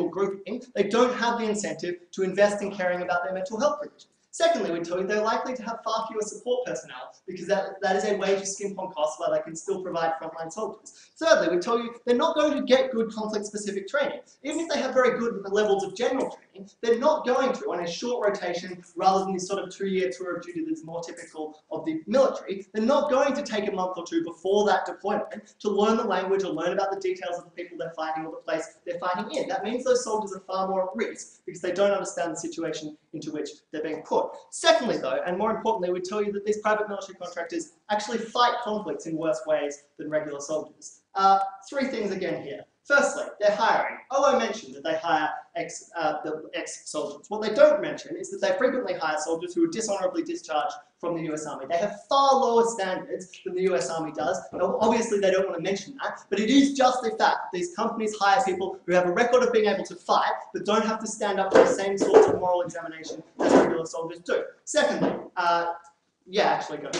grouping. They don't have the incentive to invest in caring about their mental health provisions. Secondly, we tell you they're likely to have far fewer support personnel because that is a way to skimp on costs while they can still provide frontline soldiers. Thirdly, we tell you they're not going to get good conflict-specific training. Even if they have very good levels of general training, they're not going to, on a short rotation, rather than this sort of 2-year tour of duty that's more typical of the military, they're not going to take a month or 2 before that deployment to learn the language or learn about the details of the people they're fighting or the place they're fighting in. That means those soldiers are far more at risk because they don't understand the situation into which they're being put. Secondly, though, and more importantly, we tell you that these private military contractors actually fight conflicts in worse ways than regular soldiers. 3 things again here. Firstly, they're hiring. I mentioned that they hire ex-soldiers. What they don't mention is that they frequently hire soldiers who are dishonorably discharged from the US Army. They have far lower standards than the US Army does. Now, obviously, they don't want to mention that, but it is just the fact that these companies hire people who have a record of being able to fight, but don't have to stand up to the same sorts of moral examination as regular soldiers do. Secondly, yeah, actually, go.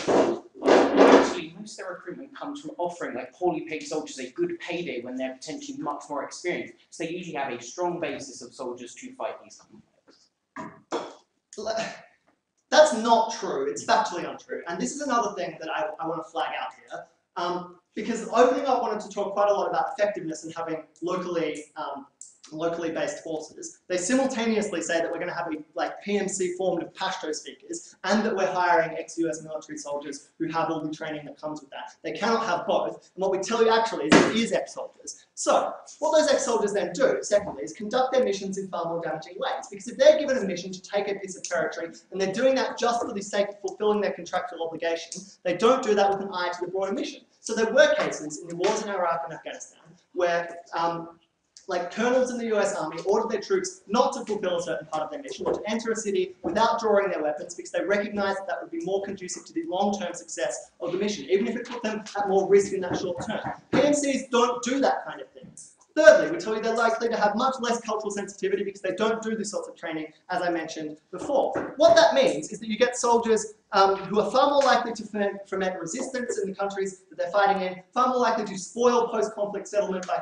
Actually, most of their recruitment comes from offering poorly paid soldiers a good payday when they're potentially much more experienced. So they usually have a strong basis of soldiers to fight these conflicts. That's not true. It's factually untrue. And this is another thing that I want to flag out here. Because opening up wanted to talk quite a lot about effectiveness and having locally based forces. They simultaneously say that we're going to have a PMC formed of Pashto speakers and that we're hiring ex-US military soldiers who have all the training that comes with that. They cannot have both. And what we tell you actually is it is ex-soldiers. So what those ex-soldiers then do, secondly, is conduct their missions in far more damaging ways. Because if they're given a mission to take a piece of territory and they're doing that just for the sake of fulfilling their contractual obligation, they don't do that with an eye to the broader mission. So there were cases in the wars in Iraq and Afghanistan where colonels in the US Army ordered their troops not to fulfill a certain part of their mission, or to enter a city without drawing their weapons because they recognized that would be more conducive to the long-term success of the mission, even if it put them at more risk in that short term. PMCs don't do that kind of thing. Thirdly, we tell you they're likely to have much less cultural sensitivity because they don't do this sorts of training, as I mentioned before. What that means is that you get soldiers who are far more likely to foment resistance in the countries that they're fighting in, far more likely to spoil post-conflict settlement by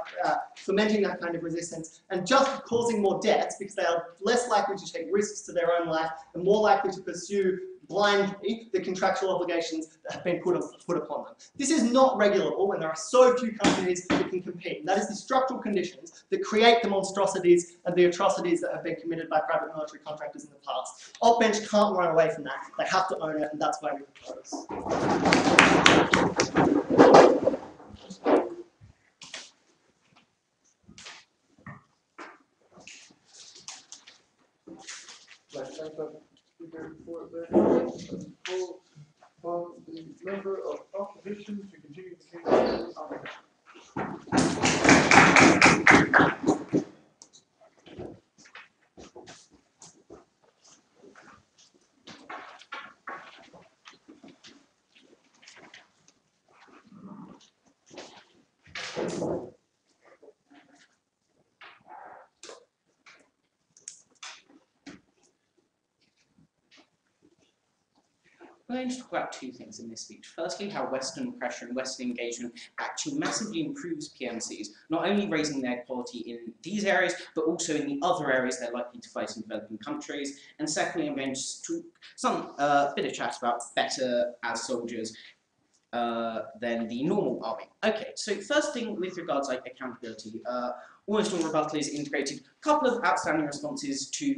fomenting that kind of resistance, and just causing more deaths because they are less likely to take risks to their own life and more likely to pursue blindly the contractual obligations that have been put upon them. This is not regulable when there are so few companies that can compete. And that is the structural conditions that create the monstrosities and the atrocities that have been committed by private military contractors in the past. Opbench can't run away from that. They have to own it, and that's why we propose. For the comments and call on the member of opposition to continue the case. I'm going to talk about two things in this speech. Firstly, how Western pressure and Western engagement actually massively improves PMCs, not only raising their quality in these areas, but also in the other areas they're likely to fight in developing countries. And secondly, I'm going to talk some bit of chat about better as soldiers than the normal army. Okay, so first thing with regards like accountability, almost all rebuttal is integrated a couple of outstanding responses to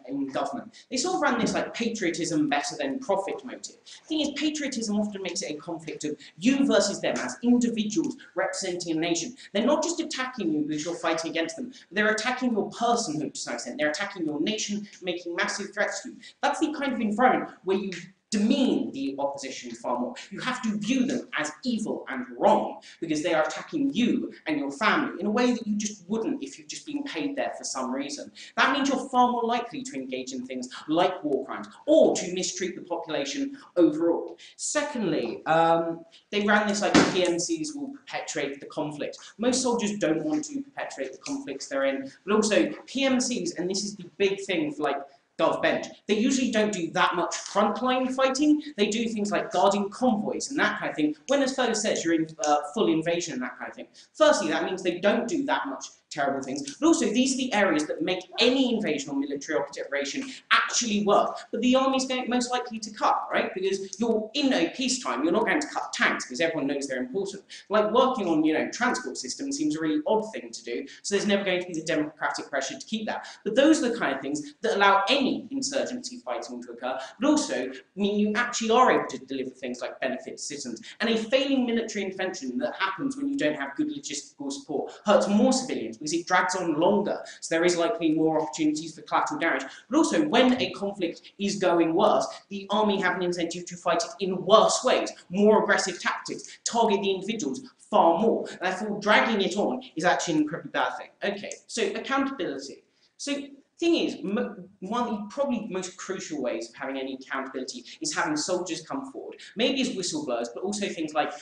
in government. They sort of ran this like patriotism better than profit motive. The thing is, patriotism often makes it a conflict of you versus them as individuals representing a nation. They're not just attacking you because you're fighting against them, but they're attacking your personhood to some extent. They're attacking your nation, making massive threats to you. That's the kind of environment where you demean the opposition far more. You have to view them as evil and wrong because they are attacking you and your family in a way that you just wouldn't if you've just been paid there for some reason. That means you're far more likely to engage in things like war crimes or to mistreat the population overall. Secondly, they ran this like PMCs will perpetuate the conflict. Most soldiers don't want to perpetuate the conflicts they're in, but also PMCs, and this is the big thing for like Gov Bench, they usually don't do that much frontline fighting. They do things like guarding convoys and that kind of thing. When, as Fo says, you're in full invasion and that kind of thing. Firstly, that means they don't do that much terrible things, but also these are the areas that make any invasion or military operation actually work. But the army's going most likely to cut, right? Because you're in a peacetime, you're not going to cut tanks because everyone knows they're important. Like working on, transport systems seems a really odd thing to do, so there's never going to be the democratic pressure to keep that. But those are the kind of things that allow any insurgency fighting to occur, but also mean you actually are able to deliver things like benefit to citizens. And a failing military intervention that happens when you don't have good logistical support hurts more civilians because it drags on longer, so there is likely more opportunities for collateral damage. But also, when a conflict is going worse, the army have an incentive to fight it in worse ways, more aggressive tactics, target the individuals far more. And therefore, dragging it on is actually an incredibly bad thing. Okay, so accountability. So thing is, one of the probably most crucial ways of having any accountability is having soldiers come forward, maybe as whistleblowers, but also things like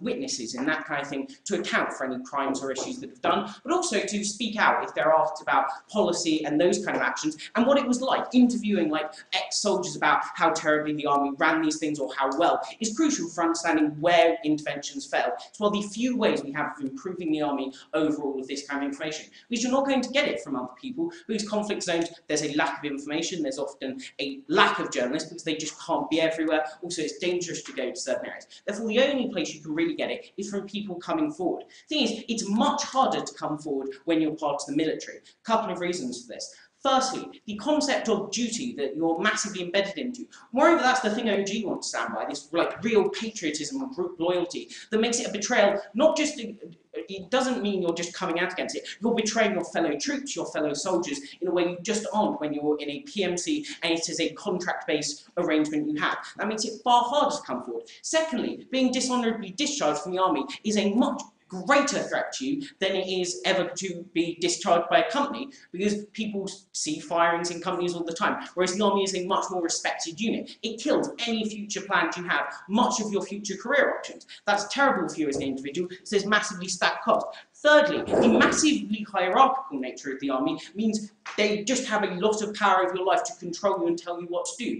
witnesses and that kind of thing to account for any crimes or issues that have done, but also to speak out if they're asked about policy and those kind of actions and what it was like. Interviewing like ex-soldiers about how terribly the army ran these things or how well is crucial for understanding where interventions failed. It's one of the few ways we have of improving the army over all of this kind of information, because you're not going to get it from other people, because conflict zones, there's a lack of information, there's often a lack of journalists because they just can't be everywhere. Also, it's dangerous to go to certain areas. Therefore, the only place you can really get it is from people coming forward. The thing is, it's much harder to come forward when you're part of the military. A couple of reasons for this. Firstly, the concept of duty that you're massively embedded into. Moreover, that's the thing OG wants to stand by, this like real patriotism and group loyalty that makes it a betrayal, not just, it doesn't mean you're just coming out against it, you're betraying your fellow troops, your fellow soldiers, in a way you just aren't when you're in a PMC and it is a contract-based arrangement you have. That makes it far harder to come forward. Secondly, being dishonourably discharged from the army is a much greater threat to you than it is ever to be discharged by a company, because people see firings in companies all the time, whereas the army is a much more respected unit. It kills any future plans you have, much of your future career options. That's terrible for you as an individual, so there's massively stacked costs. Thirdly, the massively hierarchical nature of the army means they just have a lot of power over your life to control you and tell you what to do.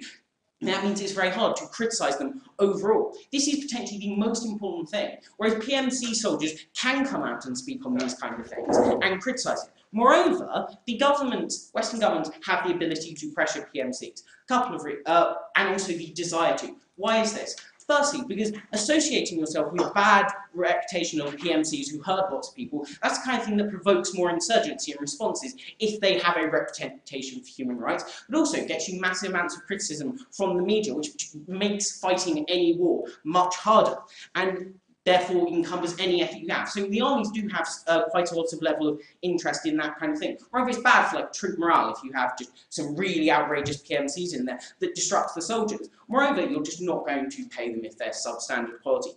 That means it's very hard to criticise them overall. This is potentially the most important thing, whereas PMC soldiers can come out and speak on these kind of things and criticise it. Moreover, the governments, Western governments, have the ability to pressure PMCs, and also the desire to. Why is this? Firstly, because associating yourself with a bad reputation of PMCs who hurt lots of people, that's the kind of thing that provokes more insurgency and responses if they have a reputation for human rights, but also gets you massive amounts of criticism from the media, which makes fighting any war much harder, and therefore encompass any effort you have. So the armies do have quite a lot of level of interest in that kind of thing. Or if it's bad for like troop morale, if you have just some really outrageous PMCs in there that disrupt the soldiers. Moreover, you're just not going to pay them if they're substandard quality.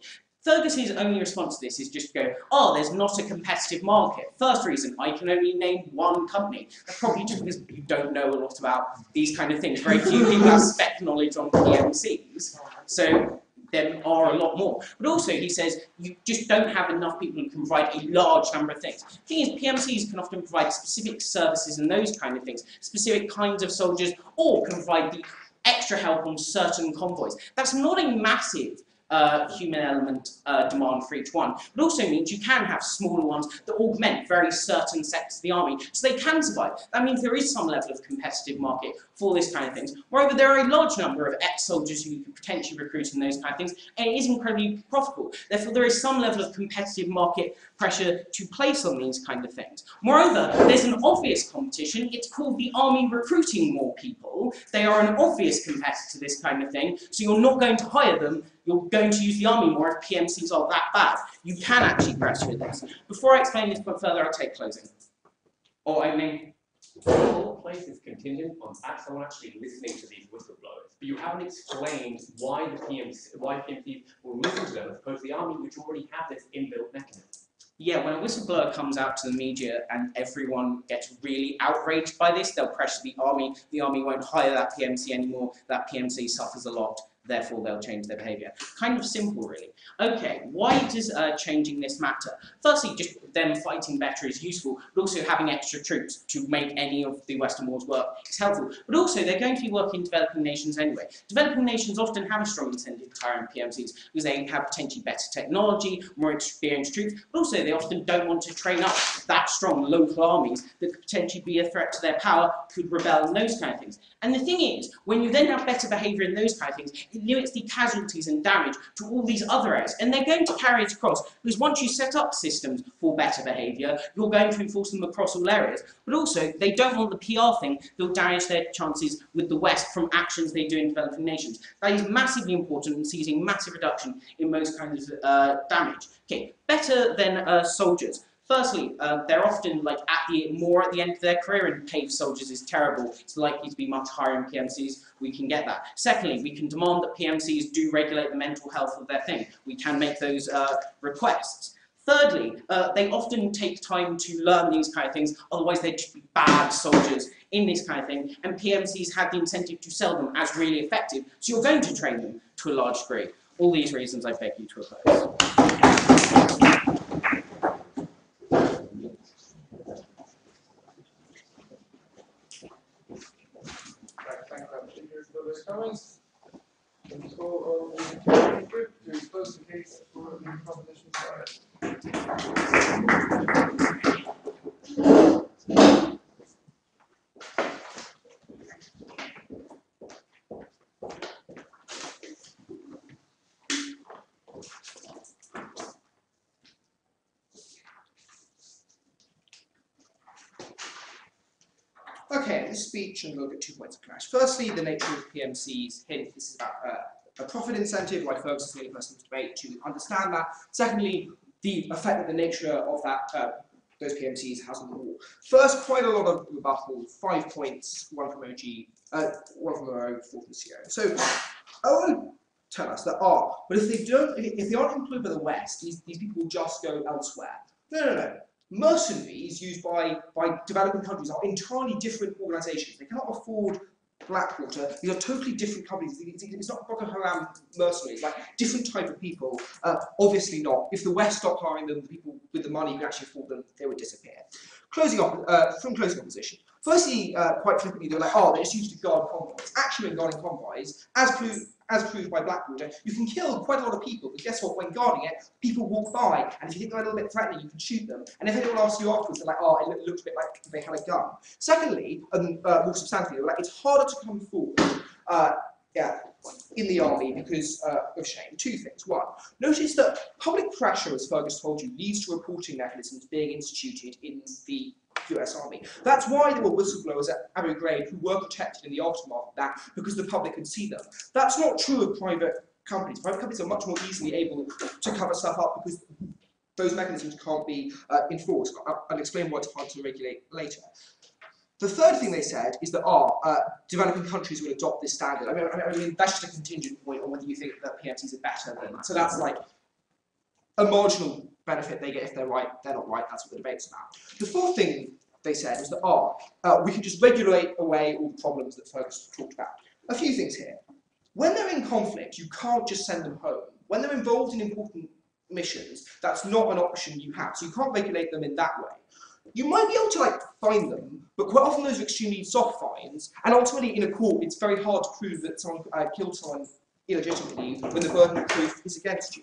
Fergus's only response to this is just go, oh, there's not a competitive market. First reason, I can only name one company. That's probably just because you don't know a lot about these kind of things. Very few people have spec knowledge on PMCs. So there are a lot more. But also, he says, you just don't have enough people who can provide a large number of things. The thing is, PMCs can often provide specific services and those kind of things, specific kinds of soldiers, or can provide the extra help on certain convoys. That's not a massive human element demand for each one, but also means you can have smaller ones that augment very certain sectors of the army, so they can survive. That means there is some level of competitive market for this kind of things. Moreover, there are a large number of ex-soldiers who you could potentially recruit in those kind of things, and it is incredibly profitable. Therefore, there is some level of competitive market pressure to place on these kind of things. Moreover, there's an obvious competition. It's called the army recruiting more people. They are an obvious competitor to this kind of thing, so you're not going to hire them. You're going to use the army more if PMCs are that bad. You can actually pressure this. Before I explain this point further, I'll take closing. Or opening. The whole place is contingent on someone actually listening to these whistleblowers. But you haven't explained why the PMCs will listen to them as opposed to the army, which already have this inbuilt mechanism. Yeah, when a whistleblower comes out to the media and everyone gets really outraged by this, they'll pressure the army won't hire that PMC anymore, that PMC suffers a lot, therefore they'll change their behaviour. Kind of simple, really. Okay, why does changing this matter? Firstly, just them fighting better is useful, but also having extra troops to make any of the Western wars work is helpful. But also, they're going to be working in developing nations anyway. Developing nations often have a strong incentive to hire PMCs because they have potentially better technology, more experienced troops, but also they often don't want to train up that strong local armies that could potentially be a threat to their power, could rebel and those kind of things. And the thing is, when you then have better behaviour in those kind of things, it limits the casualties and damage to all these other areas. And they're going to carry it across, because once you set up systems for better behaviour, you're going to enforce them across all areas. But also, they don't want the PR thing that will damage their chances with the West from actions they do in developing nations. That is massively important and sees a massive reduction in most kinds of damage. Okay, better than soldiers. Firstly, they're often more at the end of their career, and paid soldiers is terrible. It's likely to be much higher in PMCs. We can get that. Secondly, we can demand that PMCs do regulate the mental health of their thing. We can make those requests. Thirdly, they often take time to learn these kind of things, otherwise they'd just be bad soldiers in this kind of thing, and PMCs have the incentive to sell them as really effective, so you're going to train them to a large degree. All these reasons I beg you to oppose. Comments? Let's go over to close the case for the proposition side. Okay, in this speech, I'm going to look at 2 points of clash. Firstly, the nature of PMCs. Hint, this is about a profit incentive, like Fergus is the only person to debate to understand that. Secondly, the effect that the nature of that those PMCs has on the war. First, quite a lot of rebuttal, 5 points, one from OG, one from OO, 4 from CO. So, OO tell us there are, but if they aren't employed by the West, these people will just go elsewhere. No. Mercenaries used by developing countries are entirely different organisations. They cannot afford Blackwater. These are totally different companies. It's not Boko Haram mercenaries, like different type of people. Obviously not. If the West stopped hiring them, the people with the money who could actually afford them, they would disappear. Closing opposition. Firstly, quite flippantly, they were like, oh, they're just used to guard convoys. Actually, when guarding convoys, as proved by Blackwater, you can kill quite a lot of people, but guess what? When guarding it, people walk by, and if you think they're a little bit threatening, you can shoot them. And if anyone asks you afterwards, they're like, oh, it looks a bit like they had a gun. Secondly, more substantially, they were like, it's harder to come forward in the army because of shame. 2 things. 1, notice that public pressure, as Fergus told you, leads to reporting mechanisms being instituted in the US Army. That's why there were whistleblowers at Abu Ghraib who were protected in the aftermath of that, because the public could see them. That's not true of private companies. Private companies are much more easily able to cover stuff up because those mechanisms can't be enforced. I'll explain why it's hard to regulate later. The third thing they said is that developing countries will adopt this standard. I mean that's just a contingent point on whether you think that PMCs are better than that. So that's like a marginal benefit they get if they're right, they're not right, that's what the debate's about. The fourth thing they said was that we can just regulate away all the problems that Fergus talked about. A few things here. When they're in conflict, you can't just send them home. When they're involved in important missions, that's not an option you have, so you can't regulate them in that way. You might be able to like fine them, but quite often those are extremely soft fines, and ultimately in a court it's very hard to prove that someone killed someone illegitimately when the burden of proof is against you.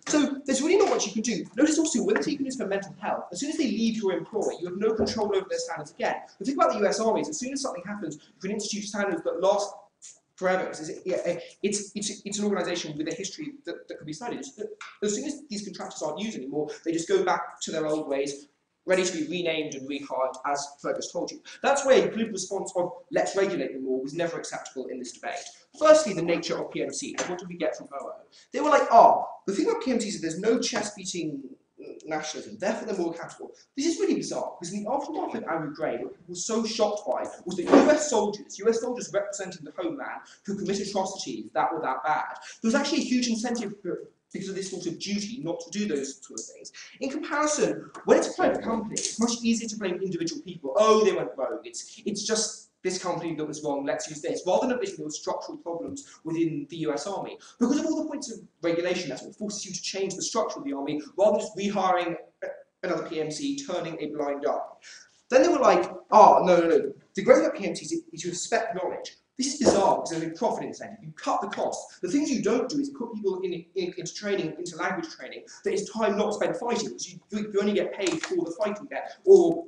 So there's really not much you can do. Notice also, when they're taking this for mental health, as soon as they leave your employ, you have no control over their standards again. The thing about the US Army is as soon as something happens, you can institute standards that last forever. It's an organisation with a history that can be studied. As soon as these contractors aren't used anymore, they just go back to their old ways, ready to be renamed and rehired, as Fergus told you. That's why a glib response of let's regulate them more was never acceptable in this debate. Firstly, the nature of PMCs. What did we get from OO? They were like, the thing about PMCs is there's no chest-beating nationalism, therefore they're more accountable. This is really bizarre, because in the aftermath of Abu Ghraib, what people were so shocked by was that US soldiers representing the homeland who committed atrocities that were that bad. There was actually a huge incentive because of this sort of duty not to do those sort of things. In comparison, when it's a private company, it's much easier to blame individual people. Oh, they went rogue. It's just this company that was wrong, let's use this, rather than admitting there were structural problems within the US Army. Because of all the points of regulation, that's what forces you to change the structure of the army, rather than just rehiring another PMC, turning a blind eye. Then they were like, no. The great thing about PMCs is you respect knowledge. This is bizarre because there's a profit incentive. You cut the costs. The things you don't do is put people into training, into language training, that is time not spent fighting, because you only get paid for the fighting there, or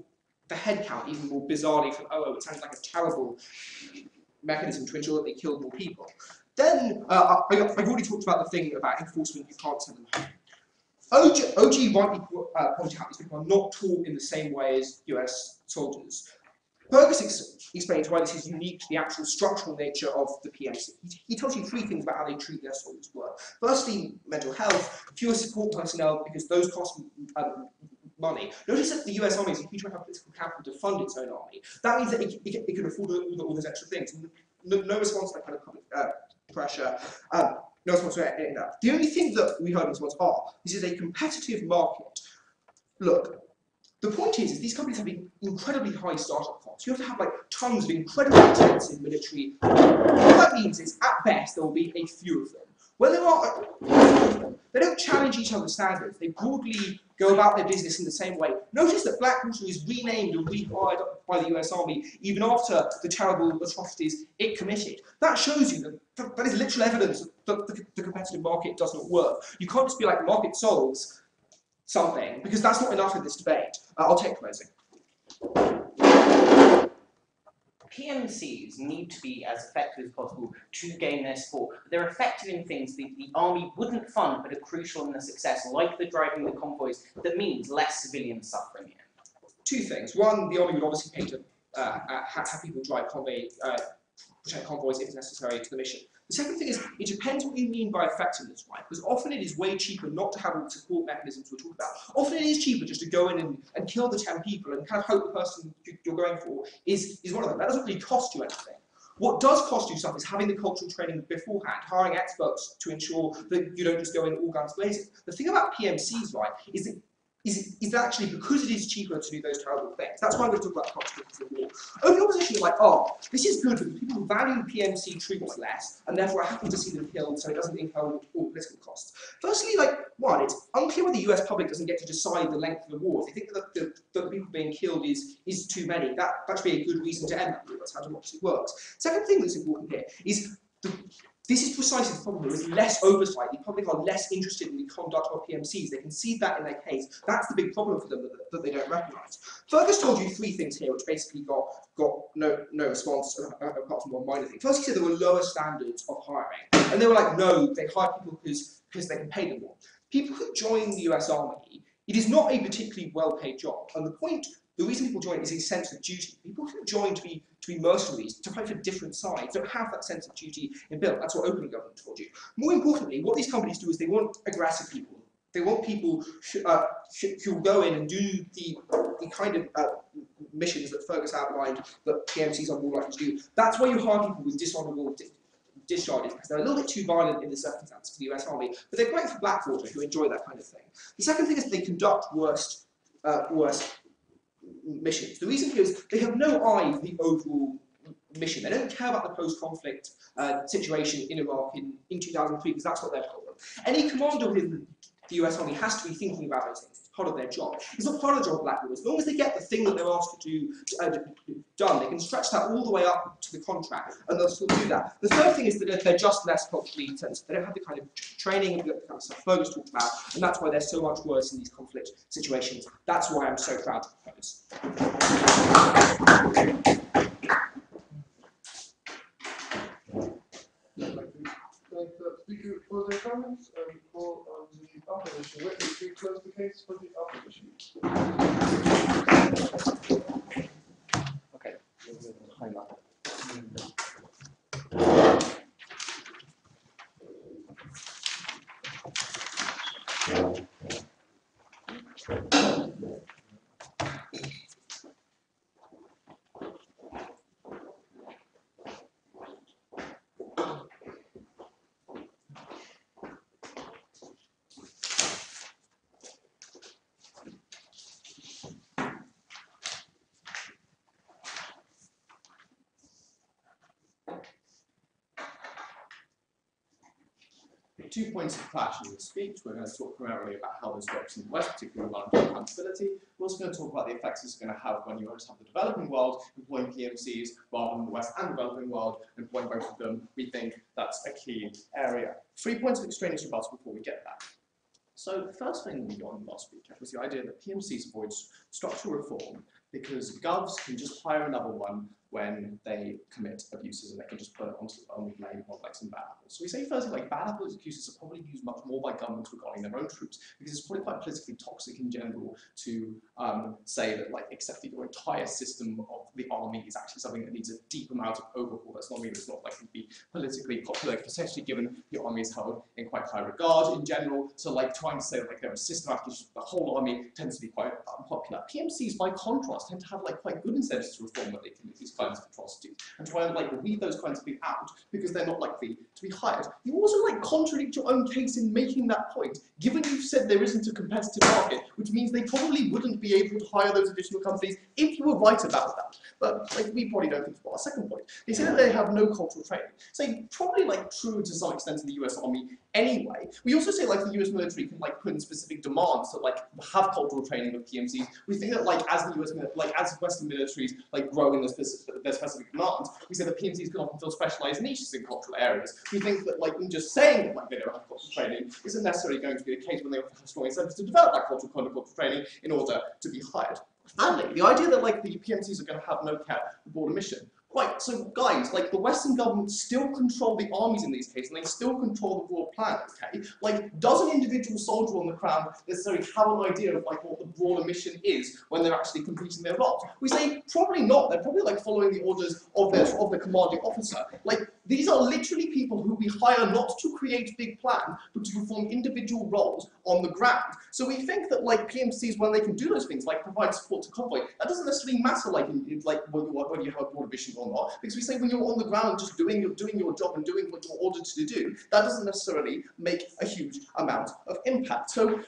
the headcount, even more bizarrely from OO. It sounds like a terrible mechanism to ensure that they kill more people. Then, I've already talked about the thing about enforcement, you can't send them home. OG rightly pointed out these people are not taught in the same way as US soldiers. Fergus explains why this is unique to the actual structural nature of the PMC. He tells you three things about how they treat their soldiers' work. Firstly, mental health, fewer support personnel because those cost money. Notice that the US Army is a huge amount of political capital to fund its own army. That means that it can afford all those extra things. No response to that kind of public pressure. No response to any of that. The only thing that we heard in response this is a competitive market. Look, the point is these companies have incredibly high startup costs. You have to have like tons of incredibly expensive military. What that means is, at best, there will be a few of them. When there are a few of them, they don't challenge each other's standards. They broadly go about their business in the same way. Notice that Blackwater is renamed and rehired by the US Army even after the terrible atrocities it committed. That shows you that is literal evidence that the competitive market does not work. You can't just be like, market solves something, because that's not enough in this debate. I'll take closing. PMCs need to be as effective as possible to gain their support. They're effective in things that the army wouldn't fund but are crucial in the success, like the driving the convoys, that means less civilian suffering. Two things. One, the army would obviously pay to have people drive protect convoys if necessary to the mission. The second thing is, it depends what you mean by effectiveness, right? Because often it is way cheaper not to have all the support mechanisms we're talking about. Often it is cheaper just to go in and kill the 10 people and kind of hope the person you're going for is one of them. That doesn't really cost you anything. What does cost you stuff is having the cultural training beforehand, hiring experts to ensure that you don't just go in all guns blazing. The thing about PMCs, right, is that actually because it is cheaper to do those terrible things. That's why I'm going to talk about the consequences of war. Open opposition are like, this is good because people value PMC troops less and therefore are happy to see them killed so it doesn't incur all political costs. Firstly, one, it's unclear why the US public doesn't get to decide the length of the war. If they think that the people being killed is too many, that should be a good reason to end that war. That's how democracy works. Second thing that's important here is this is precisely the problem. There is less oversight. The public are less interested in the conduct of PMCs. They can see that in their case. That's the big problem for them that they don't recognise. Fergus told you three things here, which basically got no response apart from one minor thing. First, he said there were lower standards of hiring, and they were like, no, they hire people because they can pay them more. People who join the US Army, it is not a particularly well-paid job, and the reason people join is a sense of duty. People who join to be mercenaries, to fight for different sides, don't have that sense of duty inbuilt. That's what opening government told you. More importantly, what these companies do is they want aggressive people. They want people who will go in and do the kind of missions that Fergus outlined that PMCs are more likely to do. That's why you hire people with dishonourable discharges, because they're a little bit too violent in the circumstances for the US Army, but they're great for Blackwater, who enjoy that kind of thing. The second thing is they conduct worse missions. The reason here is they have no eye for the overall mission. They don't care about the post-conflict situation in Iraq in 2003 because that's what their problem. Any commander within the US Army has to be thinking about those things. It's part of their job. It's not part of the job of Blackwood. As long as they get the thing that they're asked to do done, they can stretch that all the way up to the contract, and they'll still do that. The third thing is that they're just less culturally intense. They don't have the kind of training and the kind of stuff Fergus talked about, and that's why they're so much worse in these conflict situations. That's why I'm so proud to propose. Thank the speaker for their comments and call on the opposition witness to close the case for the opposition. Okay. Time up. Two points of clash in the speech. We're going to talk primarily about how this works in the West, particularly around accountability. We're also going to talk about the effects it's going to have when you have the developing world employing PMCs rather than the West and developing world employing both of them. We think that's a key area. 3 points of extraneous rebuttal before we get that. So the first thing we got in the last speech was the idea that PMCs avoid structural reform because govs can just hire another one when they commit abuses and they can just put it on the blame on like some bad apples. So we say firstly, like bad apple excuses are probably used much more by governments regarding their own troops because it's probably quite politically toxic in general to say that like accept that your entire system of the army is actually something that needs a deep amount of overhaul. That's not mean it's not likely to be politically popular, especially given the army is held in quite high regard in general. So like trying to say like there are systematic issues, the whole army tends to be quite unpopular. PMCs, by contrast, tend to have like quite good incentives to reform when they commit these kinds of atrocities and try and like weed those kinds of things out because they're not likely to be hired. You also like contradict your own case in making that point, given you've said there isn't a competitive market, which means they probably wouldn't be able to hire those additional companies if you were right about that. But like we probably don't think it's our second point. They say that they have no cultural training. So probably like true to some extent in the US Army anyway. We also say like the US military can like put in specific demands to like have cultural training with PMCs. We think that like as the US as Western militaries like grow in their specific demands, we say that PMCs can often fill specialized niches in cultural areas. We think that like in just saying that like they don't have cultural training isn't necessarily going to be the case when they have strong incentives to develop that cultural training in order to be hired. Finally, the idea that like the PMCs are going to have no care for border mission. Right, so guys, like the Western government still control the armies in these cases, and they still control the broad plan, okay? Like, does an individual soldier on the ground necessarily have an idea of like what the broader mission is when they're actually completing their roles? We say probably not. They're probably like following the orders of their commanding officer. Like, these are literally people who we hire not to create big plans, but to perform individual roles on the ground. So we think that like PMCs, when they can do those things, like provide support to convoy, that doesn't necessarily matter like whether you have a border mission or not, because we say when you're on the ground just doing your job and doing what you're ordered to do, that doesn't necessarily make a huge amount of impact. So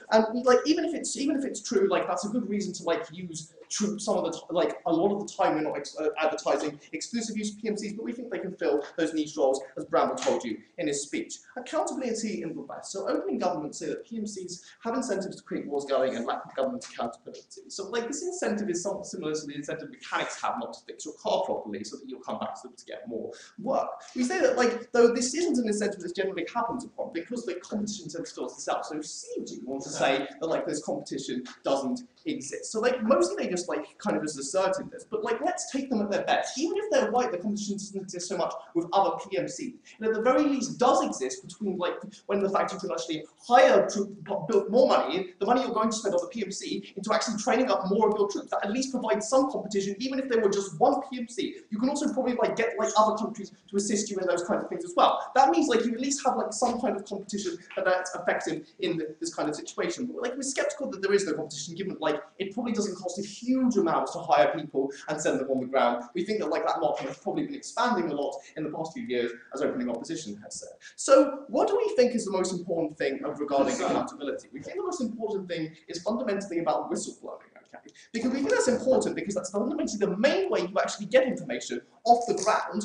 like even if it's true, like that's a good reason to like use troops some of the like a lot of the time. We're not advertising exclusive use of PMCs, but we think they can fill those niche roles, as Bramble told you in his speech. Accountability in the West. So opening governments say that PMCs have incentives to create wars going and lack government accountability. So like this incentive is somewhat similar to the incentive mechanics have not to fix your car properly so that you'll come back to them to get more work. We say that like though this isn't an incentive that generally happens upon because the competition tends to filter itself. So CG wants to say that like this competition doesn't exist. So like mostly they just like kind of just asserted this, but like let's take them at their best. Even if they're right, the competition doesn't exist so much with other PMCs. And at the very least does exist between like when the fact you can actually hire troops, build more money in, the money you're going to spend on the PMC into actually training up more of your troops. That at least provides some competition, even if there were just one PMC. You can also probably like get like other countries to assist you in those kinds of things as well. That means like you at least have like some kind of competition that's effective in this kind of situation. But like we're skeptical that there is no competition, given like it probably doesn't cost a huge amount to hire people and send them on the ground. We think that like that market has probably been expanding a lot in the past few years, as opening opposition has said. So what do we think is the most important thing regarding accountability? We think the most important thing is fundamentally about whistleblowing. okay? Because we think that's important because that's fundamentally the main way you actually get information off the ground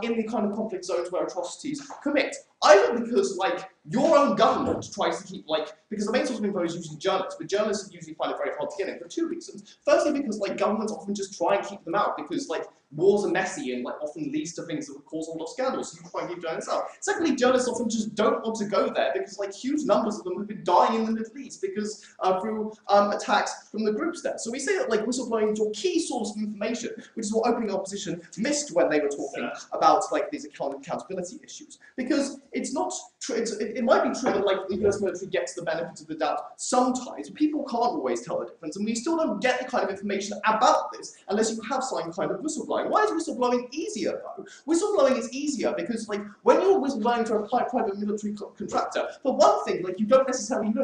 in the kind of conflict zones where atrocities commit. Either because, like, your own government tries to keep, like, because the main source of info is usually journalists, but journalists usually find it very hard to get in for two reasons. Firstly, because, like, governments often just try and keep them out because, like, wars are messy and, like, often leads to things that would cause a lot of scandals, so you try and keep journalists out. Secondly, journalists often just don't want to go there because, like, huge numbers of them have been dying in the Middle East because through attacks from the groups there. So we say that, like, whistleblowing is your key source of information, which is what opening opposition missed when they were talking about, like, these accountability issues. Because it's not true, it might be true that, like, the US military gets the benefit of the doubt sometimes, but people can't always tell the difference, and we still don't get the kind of information about this unless you have some kind of whistleblowing. Why is whistleblowing easier, though? Whistleblowing is easier because, like, when you're whistleblowing to a private military contractor, for one thing, like, you don't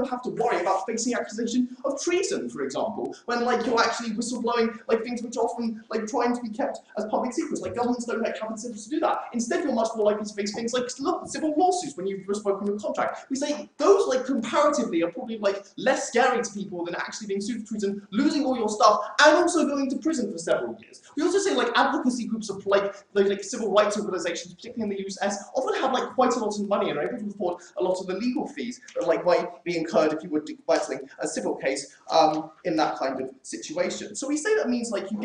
have to worry about facing accusation of treason, for example, when, like, you're actually whistleblowing, like, things which are often, like, trying to be kept as public secrets. Like, governments don't have incentives to do that. Instead, you're much more likely to face things like civil lawsuits when you've spoken your contract. We say those, like, comparatively are probably, like, less scary to people than actually being sued for treason, losing all your stuff, and also going to prison for several years. We also say, like, advocacy groups of, like civil rights organizations, particularly in the US, often have, like, quite a lot of money and are able to afford a lot of the legal fees that, like, might be incurred if you were fighting a civil case in that kind of situation. So we say that means, like, you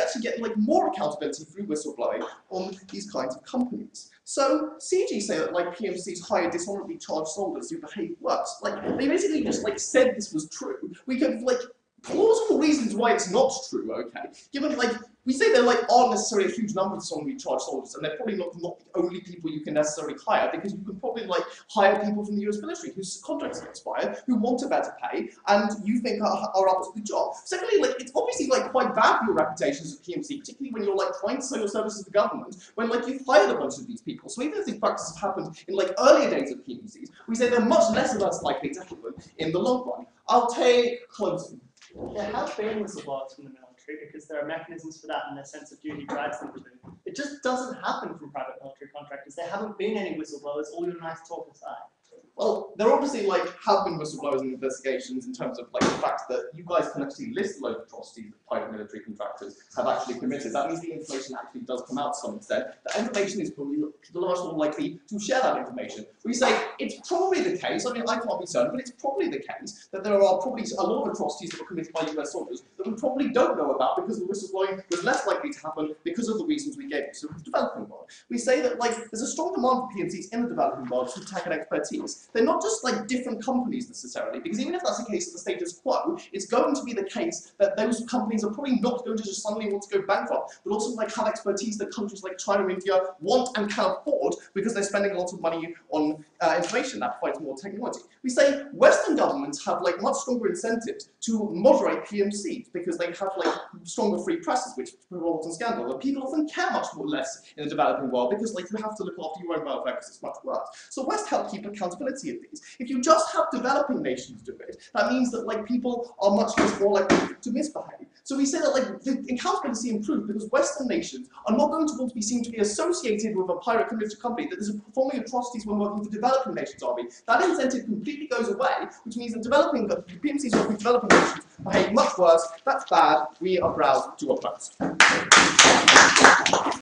actually get, like, more accountability through whistleblowing on these kinds of companies. So CG say that, like, PMCs hire dishonorably charged soldiers who behave worse. Like, they basically just, like, said this was true. We could, like, plausible reasons why it's not true, okay? Given, like, we say there, like, aren't necessarily a huge number of dishonorably charged soldiers, and they're probably not the only people you can necessarily hire, because you can probably, like, hire people from the US military whose contracts expire, who want a better pay, and you think are up to the job. Secondly, like, it's obviously, like, quite bad for your reputation as a PMC, particularly when you're, like, trying to sell your services to the government, when, like, you've hired a bunch of these people. So even if these practices have happened in, like, earlier days of PMCs, we say they're much less likely to happen in the long run. I'll take closing. There have been whistleblowers from the military because there are mechanisms for that and their sense of duty drives them to. It just doesn't happen from private military contractors. There haven't been any whistleblowers, all your nice talk aside. Well, there obviously, like, have been whistleblowers in investigations in terms of, like, the fact that you guys can actually list the load of atrocities that private military contractors have actually committed. That means the information actually does come out to some extent. The information is probably the much more likely to share that information. We say it's probably the case, I mean, I can't be certain, but it's probably the case that there are probably a lot of atrocities that were committed by US soldiers that we probably don't know about because the whistleblowing was less likely to happen because of the reasons we gave you. So, the developing world. We say that, like, there's a strong demand for PMCs in the developing world to attack and expertise. They're not just, like, different companies necessarily, because even if that's the case of the status quo, it's going to be the case that those companies are probably not going to just suddenly want to go bankrupt, but also, like, have expertise that countries like China and India want and can afford because they're spending a lot of money on information that provides more technology. We say Western governments have, like, much stronger incentives to moderate PMCs because they have, like, stronger free presses, which results in scandal. And people often care much more less in the developing world because, like, you have to look after your own welfare because it's much worse. So West help keep accountability of these. If you just have developing nations do it, that means that, like, people are much more likely to misbehave. So we say that, like, the accountability improves because Western nations are not going to want to be seen to be associated with a pirate committed company that is performing atrocities when working for developing nations army. That incentive completely goes away, which means that the PMCs working with developing nations behave much worse. That's bad. We are proud to oppose.